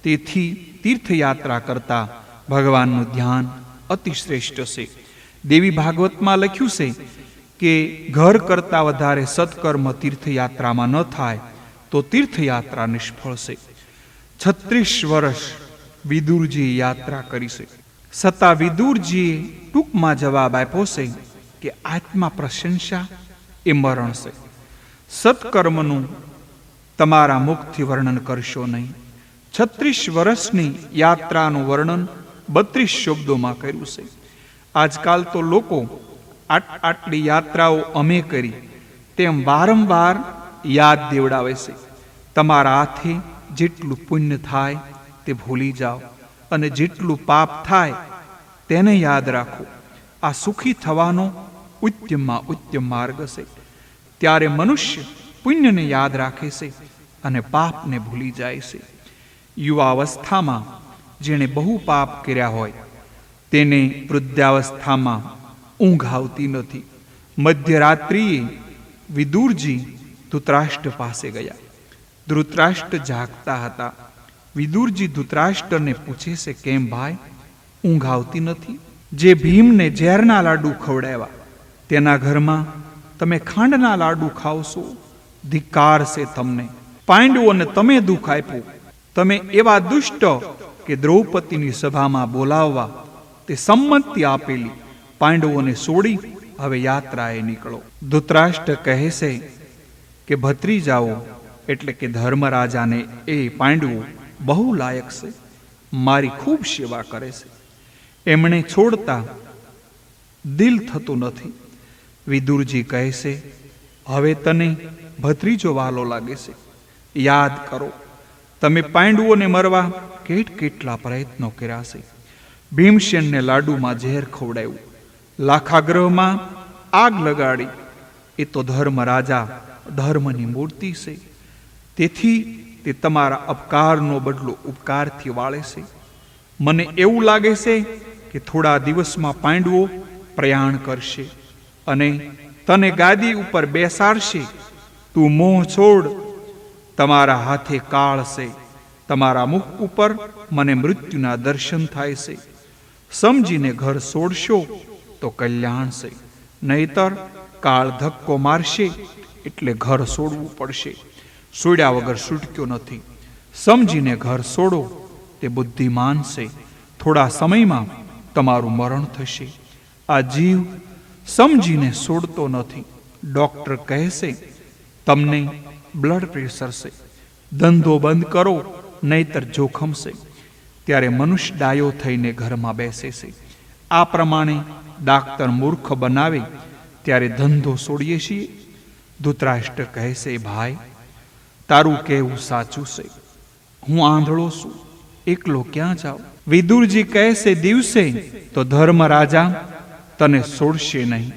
તેથી તીર્થયાત્રા કરતા ભગવાનનું ધ્યાન અતિ શ્રેષ્ઠ છે. દેવી ભાગવતમાં લખ્યું છે કે ઘર કરતાં વધારે સત્કર્મ તીર્થયાત્રામાં ન થાય તો તીર્થયાત્રા નિષ્ફળ છે. 36 વર્ષ વિદુરજીએ યાત્રા કરી છે, છતાં વિદુરજીએ ટૂંકમાં જવાબ આપ્યો છે કે આત્મા પ્રશંસા એ મરણ છે. સત્કર્મનું તમારા મુખથી વર્ણન કરશો નહીં. 36 વર્ષની યાત્રાનું વર્ણન 32 શબ્દોમાં કર્યું છે. આજકાલ તો લોકો આટલી યાત્રાઓ અમે કરી તેમ વારંવાર યાદ દેવડાવે છે. તમારા હાથે જેટલું પુણ્ય થાય તે ભૂલી જાઓ અને જેટલું પાપ થાય તેને યાદ રાખો. આ સુખી થવાનો ઉત્તમમાં ઉત્તમ માર્ગ છે. ત્યારે મનુષ્ય પુણ્યને યાદ રાખે છે અને પાપને ભૂલી જાય છે. યુવાવસ્થામાં જેણે બહુ પાપ કર્યા હોય તેને વૃદ્ધાવસ્થામાં ઊંઘ આવતી નથી. મધ્યરાત્રિએ વિદુરજી ધૃતરાષ્ટ્ર પાસે ગયા. ધૃતરાષ્ટ્ર જાગતા હતા. વિદુરજી ધૃતરાષ્ટ્રને પૂછે છે, કેમ ભાઈ ઊંઘ આવતી નથી? જે ભીમને ઝેરના લાડુ ખવડાવ્યા તેના ઘરમાં તમે ખાંડના લાડુ ખાવશો? ધિક્કાર છે તમને. પાંડવોને તમે દુઃખ આપ્યું. તમે એવા દુષ્ટ કે દ્રૌપદીની સભામાં બોલાવવા તે સંમતિ આપેલી પાંડવોને છોડી હવે યાત્રાએ નીકળો. ધૃતરાષ્ટ્ર કહે છે કે ભત્રીજાઓ એટલે કે ધર્મરાજાને એ પાંડવો બહુ લાયક છે, મારી ખૂબ સેવા કરે છે. એમણે છોડતા દિલ થતું નથી. વિદુરજી કહે છે, હવે તને ભત્રીજો વાલો લાગે છે. યાદ કરો, તમે પાંડવોને મરવા કેટલા પ્રયત્નો કર્યા છે. ભીમસેનને લાડુમાં ઝેર ખવડાવ્યું, લાખાગ્રહમાં આગ લગાડી. એ તો ધર્મરાજા ધર્મની મૂર્તિ છે. તેથી તે તમારા અપકારનો બદલો ઉપકારથી વાળે છે. મને એવું લાગે છે કે થોડા દિવસમાં પાંડવો પ્રયાણ કરશે અને તને ગાદી ઉપર બેસાડશે. તું મોહ છોડ. તમારા હાથે કાળ છે. તમારા મુખ ઉપર મને મૃત્યુના દર્શન થાય છે. સમજીને ઘર છોડશો તો કલ્યાણ છે, નહીતર કાળ ધક્કો મારશે એટલે ઘર છોડવું પડશે. છોડ્યા વગર છૂટક્યો નથી. સમજીને ઘર છોડો તે બુદ્ધિમાન છે. થોડા સમયમાં તમારું મરણ થશે. આ જીવ સમજીને છોડતો નથી. ડોક્ટર કહેશે તમને બ્લડ પ્રેશર છે, ધંધો બંધ કરો નહીતર જોખમ છે. ત્યારે મનુષ્ય ડાયો થઈને ઘરમાં બેસે છે. આ પ્રમાણે ડાક્ટર મૂર્ખ બનાવે ત્યારે ધંધો છોડીએ છીએ. ધૃતરાષ્ટ્ર કહે છે, ભાઈ તારું કહેવું સાચું છે. હું આંધળો છું, એકલો ક્યાં જાઉં? વિદુરજી કહે છે, દિવસે તો ધર્મરાજા તને છોડશે નહીં,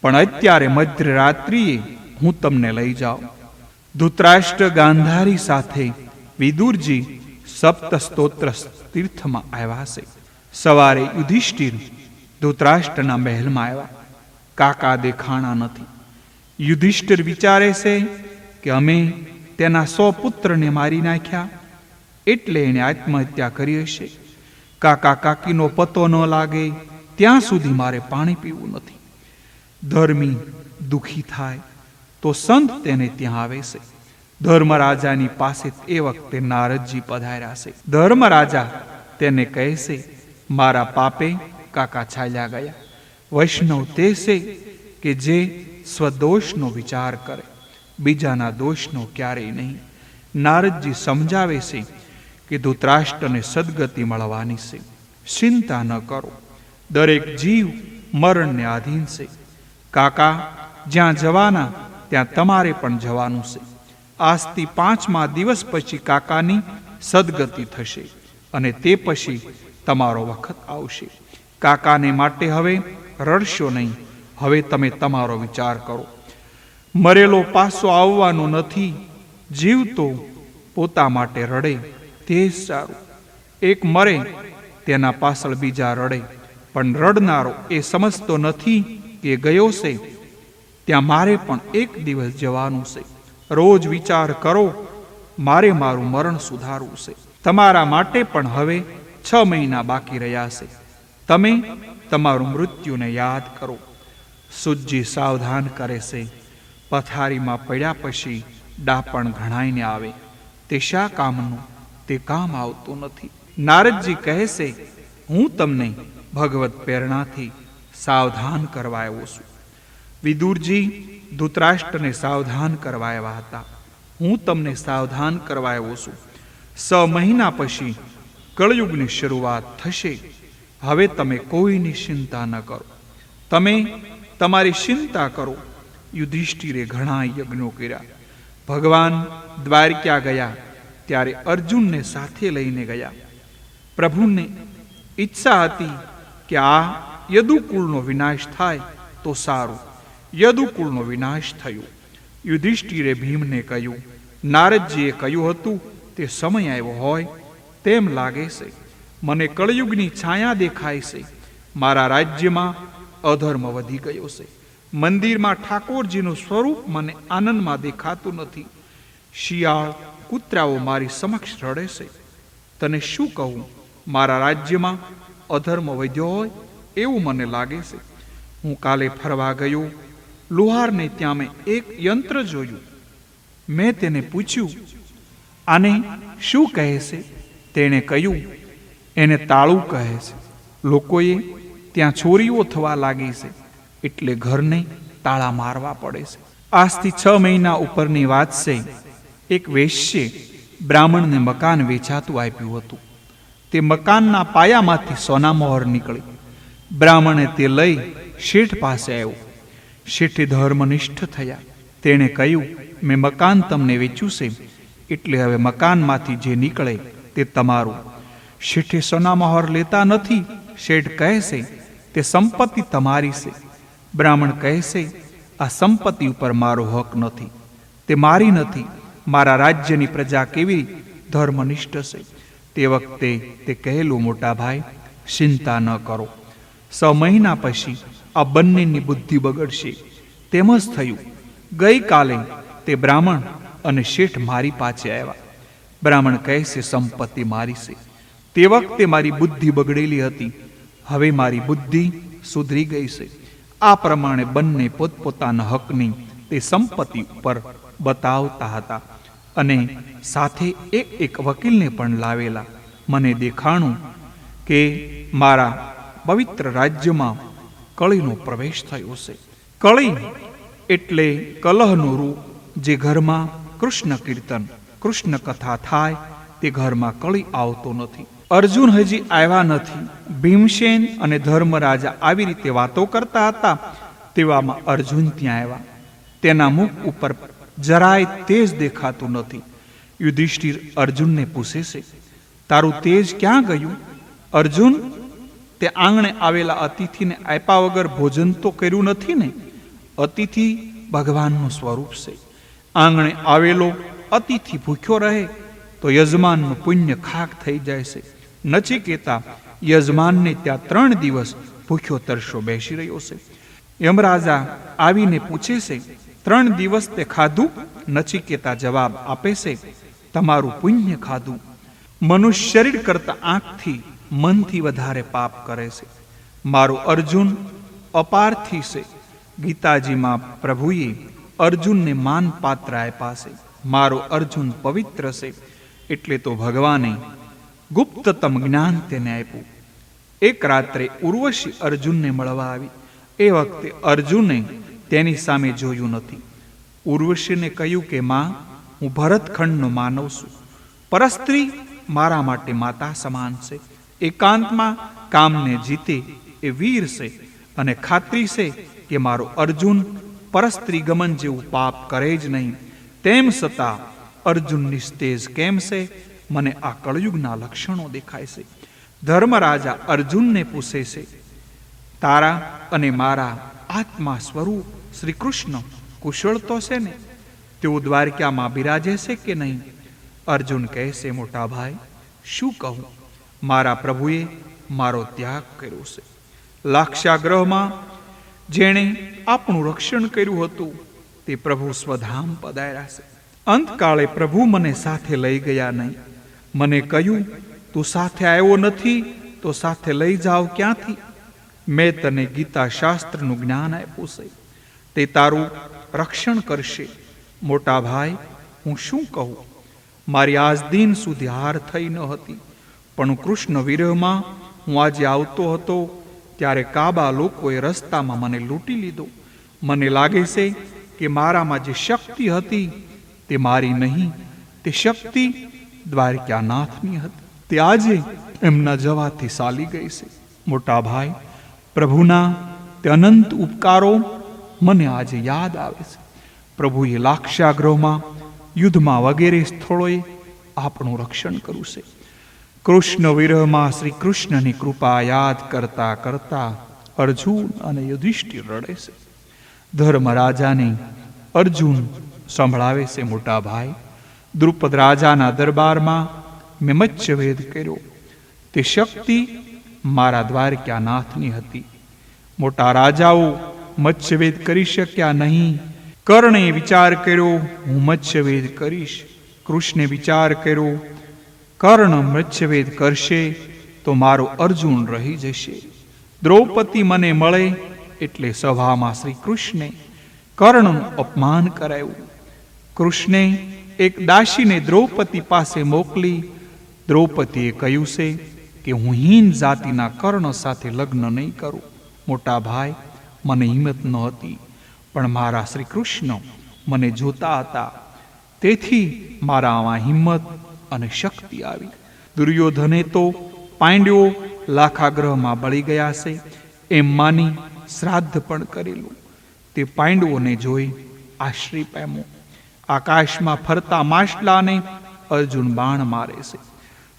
પણ અત્યારે મધ્યરાત્રિએ હું તમને લઈ જાઉં. ધૃતરાષ્ટ્ર ગાંધારી સાથે વિદુરજી સપ્ત સ્તોત્ર તીર્થમાં આવ્યા છે. સવારે યુધિષ્ઠિર ધૃતરાષ્ટ્રના મહેલમાં આવ્યા. કાકા દેખાણા નથી. યુધિષ્ઠિર વિચારે છે કે અમે તેના 100 પુત્રને મારી નાખ્યા એટલે એણે આત્મહત્યા કરી હશે. કાકા કાકીનો પતો ન લાગે ત્યાં સુધી મારે પાણી પીવું નથી. ધર્મી દુખી થાય તો સંત તેને ત્યાં આવે છે. ધર્મરાજાની પાસે એ વખતે નારદજી પધાર્યા છે. ધર્મરાજા તેને કહે છે, મારા પાપે કાકા ચાલ્યા ગયા. વૈષ્ણવ તે છે કે જે સ્વદોષનો વિચાર કરે, બીજાના દોષનો ક્યારેય નહીં. નારદજી સમજાવે છે કે ધૃતરાષ્ટ્રને સદગતિ મળવાની છે. ચિંતા ન કરો. દરેક જીવ મરણને આધીન છે. કાકા જ્યાં જવાના ત્યાં તમારે પણ જવાનું છે. આજથી 5મા દિવસ પછી કાકાની સદગતિ થશે અને તે પછી તમારો વખત આવશે. કાકાને માટે હવે રડશો નહીં. હવે તમે તમારો વિચાર કરો. મરેલો પાછો આવવાનો નથી. જીવતો પોતા માટે રડે તે જ સારું. એક મરે તેના પાછળ બીજા રડે, પણ રડનારો એ સમજતો નથી કે ગયો છે ત્યાં મારે પણ એક દિવસ જવાનું છે. રોજ વિચાર કરો, મારે મારું મરણ સુધારવું છે. તમારા માટે પણ હવે 6 મહિના બાકી રહ્યા છે. તમે તમારું મૃત્યુને યાદ કરો. સુજી સાવધાન કરે છે. પથારીમાં પડ્યા પછી ડાપણ ઘણાઈને આવે. તે શા કામનું? તે કામ આવતું નથી. નારદજી કહે છે, હું તમને ભગવત પ્રેરણાથી સાવધાન કરવા આવ્યો છું. વિદુરજી ધૃતરાષ્ટ્રને સાવધાન કરવા આવ્યા હતા. હું તમને સાવધાન કરવા આવ્યો છું. 6 મહિના પછી કળયુગની શરૂઆત થશે. હવે તમે કોઈની ચિંતા ન કરો. તમે તમારી ચિંતા કરો. યુધિષ્ઠિરે ઘણા યજ્ઞો કર્યા. ભગવાન દ્વારકા ગયા ત્યારે અર્જુનને સાથે લઈને ગયા. પ્રભુને ઈચ્છા હતી કે આ યદુકુળનો વિનાશ થાય તો સારું. યદુકુળનો વિનાશ થયો. યુધિષ્ઠિરે ભીમને કહ્યું, નારદજીએ કહ્યું હતું તે સમય આવ્યો હોય તેમ લાગે છે. મને કળયુગની છાયા દેખાય છે. મારા રાજ્યમાં અધર્મ વધી ગયો છે. મંદિરમાં ઠાકોરજીનું સ્વરૂપ મને આનંદમાં દેખાતું નથી. શિયાળ કૂતરાઓ મારી સમક્ષ રડે છે. તને શું કહું, મારા રાજ્યમાં અધર્મ વધ્યો હોય એવું મને લાગે છે. હું કાલે ફરવા ગયો. લુહારને ત્યાં મેં એક યંત્ર જોયું. મેં તેને પૂછ્યું, આને શું કહે છે? તેણે કહ્યું, એને તાળું કહે છે. લોકોએ ત્યાં ચોરીઓ થવા લાગી છે એટલે ઘરને તાળા મારવા પડે છે. આજથી 6 મહિના ઉપરની વાત છે. એક વેશ્યે બ્રાહ્મણને મકાન વેચાતું આપ્યું હતું. તે મકાનના પાયામાંથી સોનામહોર નીકળી. બ્રાહ્મણે તે લઈ શેઠ પાસે આવ્યો. શેઠે ધર્મનિષ્ઠ થયા. તેણે કહ્યું, મેં મકાન તમને વેચ્યું છે એટલે હવે મકાનમાંથી જે નીકળે તે તમારું. શેઠે સોનામહોર લેતા નથી. શેઠ કહે છે તે સંપત્તિ તમારી છે. બ્રાહ્મણ કહે છે આ સંપત્તિ ઉપર મારો હક નથી, તે મારી નથી. મારા રાજ્યની પ્રજા કેવી ધર્મનિષ્ઠ છે. તે વખતે તે કહેલું, મોટા ભાઈ ચિંતા ન કરો. 6 મહિના પછી આ બંનેની બુદ્ધિ બગડશે. તેમ જ થયું. ગઈકાલે તે બ્રાહ્મણ અને શેઠ મારી પાસે આવ્યા. બ્રાહ્મણ કહે છે સંપત્તિ મારી છે. તે વખતે મારી બુદ્ધિ બગડેલી હતી. હવે મારી બુદ્ધિ સુધરી ગઈ છે. આ પ્રમાણે બંને પોતપોતાના હકની તે સંપત્તિ ઉપર બતાવતા હતા અને સાથે એક વકીલને પણ લાવેલા. મને દેખાણું કે મારા પવિત્ર રાજ્યમાં કળીનો પ્રવેશ થયો છે. કળી એટલે કલહનું રૂપ. જે ઘરમાં કૃષ્ણ કીર્તન, કૃષ્ણ કથા થાય તે ઘરમાં કળી આવતો નથી. અર્જુન હજી આવ્યા નથી. ભીમસેન અને ધર્મરાજા આવી રીતે વાતો કરતા હતા. તેવામાં અર્જુન ત્યાં આવ્યા. તેના મુખ ઉપર જરાય તેજ દેખાતું નથી. યુધિષ્ઠિર અર્જુનને પૂછે છે, તારું તેજ ક્યાં ગયું? અર્જુન, તે આંગણે આવેલા અતિથિને આપ્યા વગર ભોજન તો કર્યું નથી ને? અતિથિ ભગવાનનું સ્વરૂપ છે. આંગણે આવેલો અતિથિ ભૂખ્યો રહે તો યજમાનનું પુણ્ય ખાક થઈ જાય છે. નચિકેતા યજમાનને ત્યાં 3 દિવસ ભૂખ્યો તરસ્યો બેસી રહ્યો છે. યમરાજા આવીને પૂછે છે, 3 દિવસ તે ખાધું? નચિકેતા જવાબ આપે છે, તમારું પુણ્ય ખાધું. મનુષ્ય શરીર કરતા આંખથી મનથી વધારે પાપ કરે છે. મારો અર્જુન અપાર્થી છે. ગીતાજીમાં પ્રભુએ અર્જુનને માન પાત્ર આપ્યા છે. મારો અર્જુન પવિત્ર છે એટલે તો ભગવાને ગુપ્તતમ જ્ઞાન તેને આપ્યું. એક રાત્રે ઉર્વશી અર્જુનને મળવા આવી. એ વખતે અર્જુને તેની સામે જોયું નથી. ઉર્વશીને કહ્યું કે માં, હું ભરતખંડનો માનવ છું. પરસ્ત્રી મારા માટે માતા સમાન છે. એકાંતમાં કામને જીતે એ વીર છે અને ખાતરી છે કે મારો અર્જુન પરસ્ત્રી ગમન જેવું પાપ કરે જ નહીં. તેમ છતાં અર્જુન નિસ્તેજ કેમ છે? મને આ કળયુગના લક્ષણો દેખાય છે. ધર્મરાજા અર્જુનને પૂછે છે, તારા અને મારા આત્મા સ્વરૂપ શ્રી કૃષ્ણ કુશળ તો છે ને? તેઓ દ્વારકામાં બિરાજે છે કે નહીં? અર્જુન કહે છે, મોટા ભાઈ શું કહું, મારા પ્રભુએ મારો ત્યાગ કર્યો છે. લાક્ષાગ્રહમાં જેણે આપણું રક્ષણ કર્યું હતું તે પ્રભુ સ્વધામ પધાર્યા છે. અંતકાળે પ્રભુ મને સાથે લઈ ગયા નહીં. મને કહ્યું, તું સાથે આવ્યો નથી તો સાથે લઈ જાવ ક્યાંથી? મેં તને ગીતા શાસ્ત્રનું જ્ઞાન આપ્યું છે, તે તારું રક્ષણ કરશે. મોટા ભાઈ હું શું કહું, મારી આજ દિન સુધી હાર થઈ ન હતી, પણ કૃષ્ણ વિરહમાં હું આજે આવતો હતો ત્યારે કાબા લોકોએ રસ્તામાં મને લૂંટી લીધો. મને લાગે છે કે મારામાં જે શક્તિ હતી તે મારી નહીં, તે શક્તિ દ્વારકાનાથની હતી. તે આજે એમના જવાથી ચાલી ગઈ છે. મોટા ભાઈ, પ્રભુના તે અનંત ઉપકારો મને આજે યાદ આવે છે. પ્રભુએ લાક્ષાગૃહમાં, યુદ્ધમાં વગેરે સ્થળોએ આપણું રક્ષણ કર્યું છે. કૃષ્ણ વિરહમાં શ્રી કૃષ્ણની કૃપા યાદ કરતા કરતા અર્જુન અને યુધિષ્ઠિર રડે છે. ધર્મરાજાને અર્જુન સંભળાવે છે, મોટા ભાઈ, દ્રુપદ રાજાના દરબારમાં મેં મત્સ્યવેદ કર્યો. તે શક્તિ મારા દ્વારકાનાથની હતી. મોટા રાજાઓ મત્સ્યવેદ કરી શક્યા નહીં. કર્ણે વિચાર કર્યો, હું મત્સ્યવેદ કરીશ. કૃષ્ણે વિચાર કર્યો, કર્ણ મત્સ્યવેદ કરશે તો મારો અર્જુન રહી જશે. દ્રૌપદી મને મળે એટલે સભામાં શ્રી કૃષ્ણે કર્ણનું અપમાન કરાયું. કૃષ્ણે એક દાસીને દ્રૌપદી પાસે મોકલી. દ્રૌપદીએ કહ્યું છે કે હું હીન જાતિના કર્ણ સાથે લગ્ન નહીં કરું. મોટા ભાઈ, મને હિંમત નહોતી, પણ મારા શ્રી કૃષ્ણ મને જોતા હતા, તેથી મારામાં હિંમત અને શક્તિ આવી. દુર્યોધને તો પાંડવો લાખાગ્રહમાં બળી ગયા છે એમ માની શ્રાદ્ધ પણ કરેલું. તે પાંડવોને જોઈ આશ્રય પામ્યો. આકાશમાં ફરતા માછલાને અર્જુન બાણ મારે છે.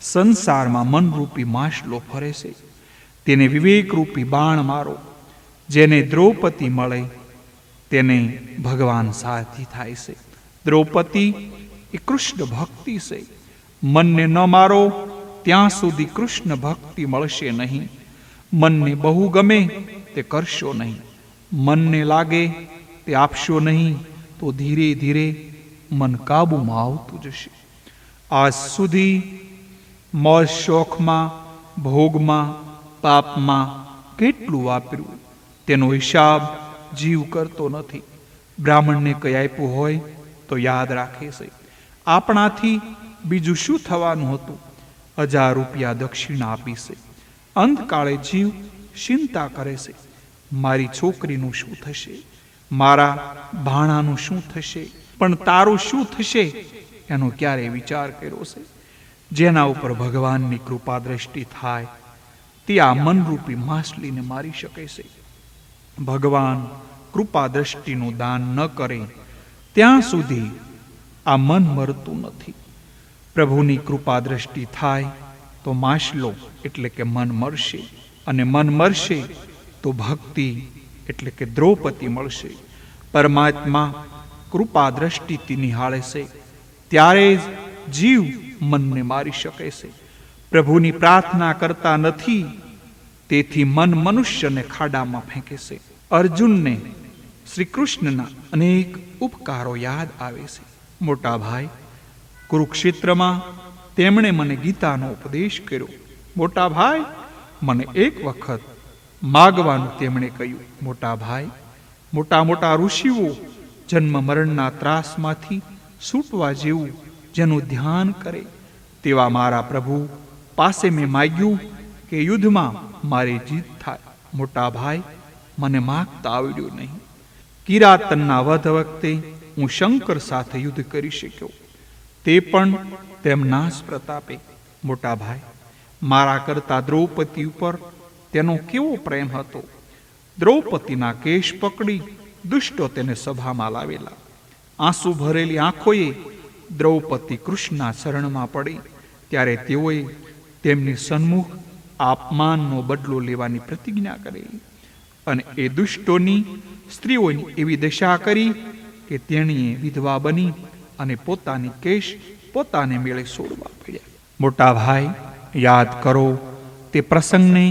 સંસારમાં મનરૂપી માછલો ફરે છે, તેને વિવેકરૂપી બાણ મારો. જેને દ્રૌપદી મળે તેને ભગવાન સાથી થાય છે. દ્રૌપદી એ કૃષ્ણ ભક્તિ છે. મનને ન મારો ત્યાં સુધી કૃષ્ણ ભક્તિ મળશે નહીં. મનને બહુ ગમે તે કરશો નહીં. મનને લાગે તે આપશો નહીં તો ધીરે ધીરે મન કાબુમાં આવતું જશે. આજ સુધી મોજ શોખમાં, ભોગમાં, પાપમાં કેટલું વાપર્યું તેનો હિસાબ જીવ કરતો નથી. બ્રાહ્મણને કંઈ આપ્યું હોય તો યાદ રાખે છે. આપણાથી બીજું શું થવાનું હતું? 1000 રૂપિયા દક્ષિણા આપી છે. અંતકાળે જીવ ચિંતા કરે છે, મારી છોકરીનું શું થશે, મારા ભાણાનું શું થશે, પણ તારું શું થશે એનો ક્યારેય વિચાર કર્યો છે? જેના ઉપર ભગવાનની કૃપા દ્રષ્ટિ થાય તે આ મનરૂપી માછલીને મારી શકે છે. ભગવાન કૃપા દ્રષ્ટિનું દાન ન કરે ત્યાં સુધી આ મન મરતું નથી. પ્રભુની કૃપા દ્રષ્ટિ થાય તો માછલો એટલે કે મન મરશે, અને મન મરશે તો ભક્તિ એટલે કે દ્રૌપદી મળશે. પરમાત્મા કૃપા દ્રષ્ટિથી નિહાળે છે ત્યારે જ જીવ મનને મારી શકે છે. પ્રભુની પ્રાર્થના કરતા નથી, તેથી મન મનુષ્યને ખાડામાં ફેંકે છે. અર્જુનને શ્રી કૃષ્ણના અનેક ઉપકારો યાદ આવે છે. મોટા ભાઈ, કુરુક્ષેત્રમાં તેમણે મને ગીતાનો ઉપદેશ કર્યો. મોટા ભાઈ, મને એક વખત માગવાનું તેમણે કહ્યું. મોટા ભાઈ, મોટા મોટા ઋષિઓ જન્મ મરણના ત્રાસમાંથી છૂટવા જેવું જેનું ધ્યાન કરે તેવા મારા પ્રભુ પાસે મેં માગ્યું કે યુદ્ધમાં મારી જીત થાય. મોટા ભાઈ, મને માગતા આવડ્યું નહીં. કિરાતનના વધ વખતે હું શંકર સાથે યુદ્ધ કરી શક્યો, તે પણ તેમના જ પ્રતાપે. મોટા ભાઈ, મારા કરતા દ્રૌપદી ઉપર તેનો કેવો પ્રેમ હતો. દ્રૌપદીના કેશ પકડી દુષ્ટો તેને સભામાં લાવેલા. આંસુ ભરેલી આંખોએ દ્રૌપદી કૃષ્ણના શરણમાં પડી ત્યારે તેઓએ તેમની સન્મુખ અપમાનનો બદલો લેવાની પ્રતિજ્ઞા કરેલી, અને એ દુષ્ટોની સ્ત્રીઓની એવી દશા કરી કે તેણીએ વિધવા બની અને પોતાની કેશ પોતાને મેળે છોડવા પડ્યા. મોટા ભાઈ, યાદ કરો તે પ્રસંગને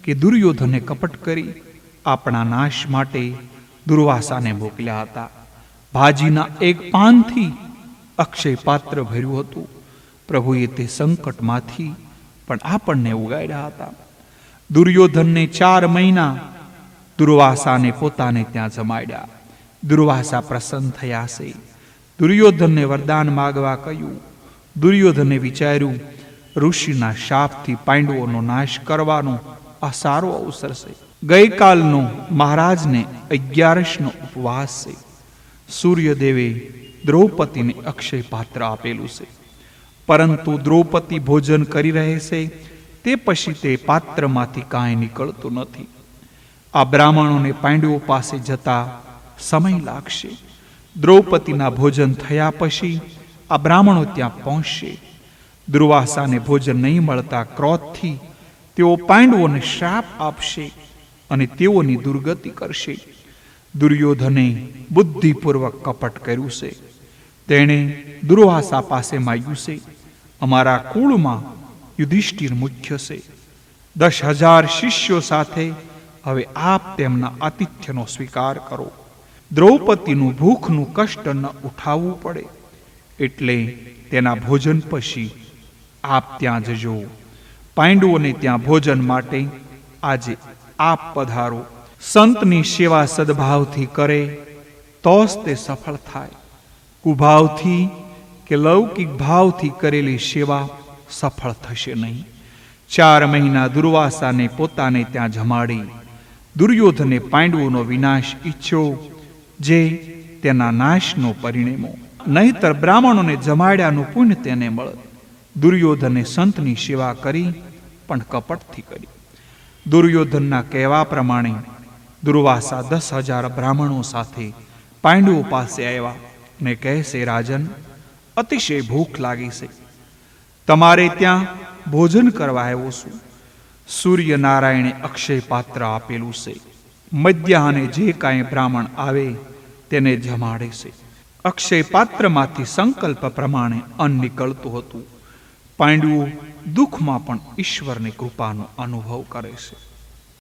કે દુર્યોધને કપટ કરી આપણા નાશ માટે દુર્વાસાને મોકલ્યા હતા. ભાજીના એક પાનથી અક્ષય પાત્ર ભર્યું હતું. પ્રભુએ તે સંકટમાંથી પણ આપણને ઉગાડ્યા હતા. દુર્યોધનને 4 મહિના દુર્વાસાને પોતાને ત્યાં જમાડ્યા. દુર્વાસા પ્રસન્ન થયા છે. દુર્યોધનને વરદાન માગવા કહ્યું. દુર્યોધને વિચાર્યું, ઋષિના શાપથી પાંડવોનો નાશ કરવાનો આ સારો અવસર છે. ગઈકાલનો મહારાજને 11નો ઉપવાસ છે. સૂર્યદેવે દ્રૌપદીને અક્ષય પાત્ર આપેલું છે. પરંતુ દ્રૌપદી ભોજન કરી રહે છે તે પછી તે પાત્રમાંથી કાંઈ નીકળતું નથી. આ બ્રાહ્મણોને પાંડવો પાસે જતા સમય લાગશે. દ્રૌપદીના ભોજન થયા પછી આ બ્રાહ્મણો ત્યાં પહોંચશે. દુર્વાસાને ભોજન નહીં મળતા ક્રોધથી તેઓ પાંડવોને શ્રાપ આપશે અને તેઓની દુર્ગતિ કરશે. દુર્યોધને બુદ્ધિપૂર્વક કપટ કર્યું છે. તેણે દુર્વાસા પાસે માગ્યું છે, અમારા કુળમાં યુધિષ્ઠિર મુખ્ય છે. 10,000 શિષ્યો સાથે હવે આપ તેમના આતિથ્યનો સ્વીકાર કરો. દ્રૌપદીનું ભૂખનું કષ્ટ ન ઉઠાવવું પડે એટલે તેના ભોજન પછી આપ ત્યાં જજો. પાંડવોને ત્યાં ભોજન માટે આજે આપ પધારો. સંતની સેવા સદભાવથી કરે તો જ તે સફળ થાય. કુભાવથી કે લૌકિક ભાવથી કરેલી સેવા સફળ થશે નહીં. 4 મહિના દુર્વાસાને પોતાને ત્યાં જમાડી દુર્યોધને પાંડવોનો વિનાશ ઈચ્છ્યો, જે તેના નાશનો પરિણેમો. નહીતર બ્રાહ્મણોને જમાડ્યાનું પુણ્ય તેને મળે. દુર્યોધને સંતની સેવા કરી પણ કપટથી કરી. દુર્યોધનના કહેવા પ્રમાણે દુર્વાસા 10,000 બ્રાહ્મણો સાથે પાંડવો પાસે આવ્યા ને કહે છે, રાજન, અતિશય ભૂખ લાગી છે. તમારે ત્યાં ભોજન કરવા આવ્યો છું. સૂર્યનારાયણે અક્ષય પાત્ર આપેલું છે. મધ્યાહને જે કાંઈ બ્રાહ્મણ આવે તેને જમાડે છે. અક્ષય પાત્રમાંથી સંકલ્પ પ્રમાણે અન્ન નીકળતું હતું. પાંડવો દુઃખમાં પણ ઈશ્વરની કૃપાનો અનુભવ કરે છે.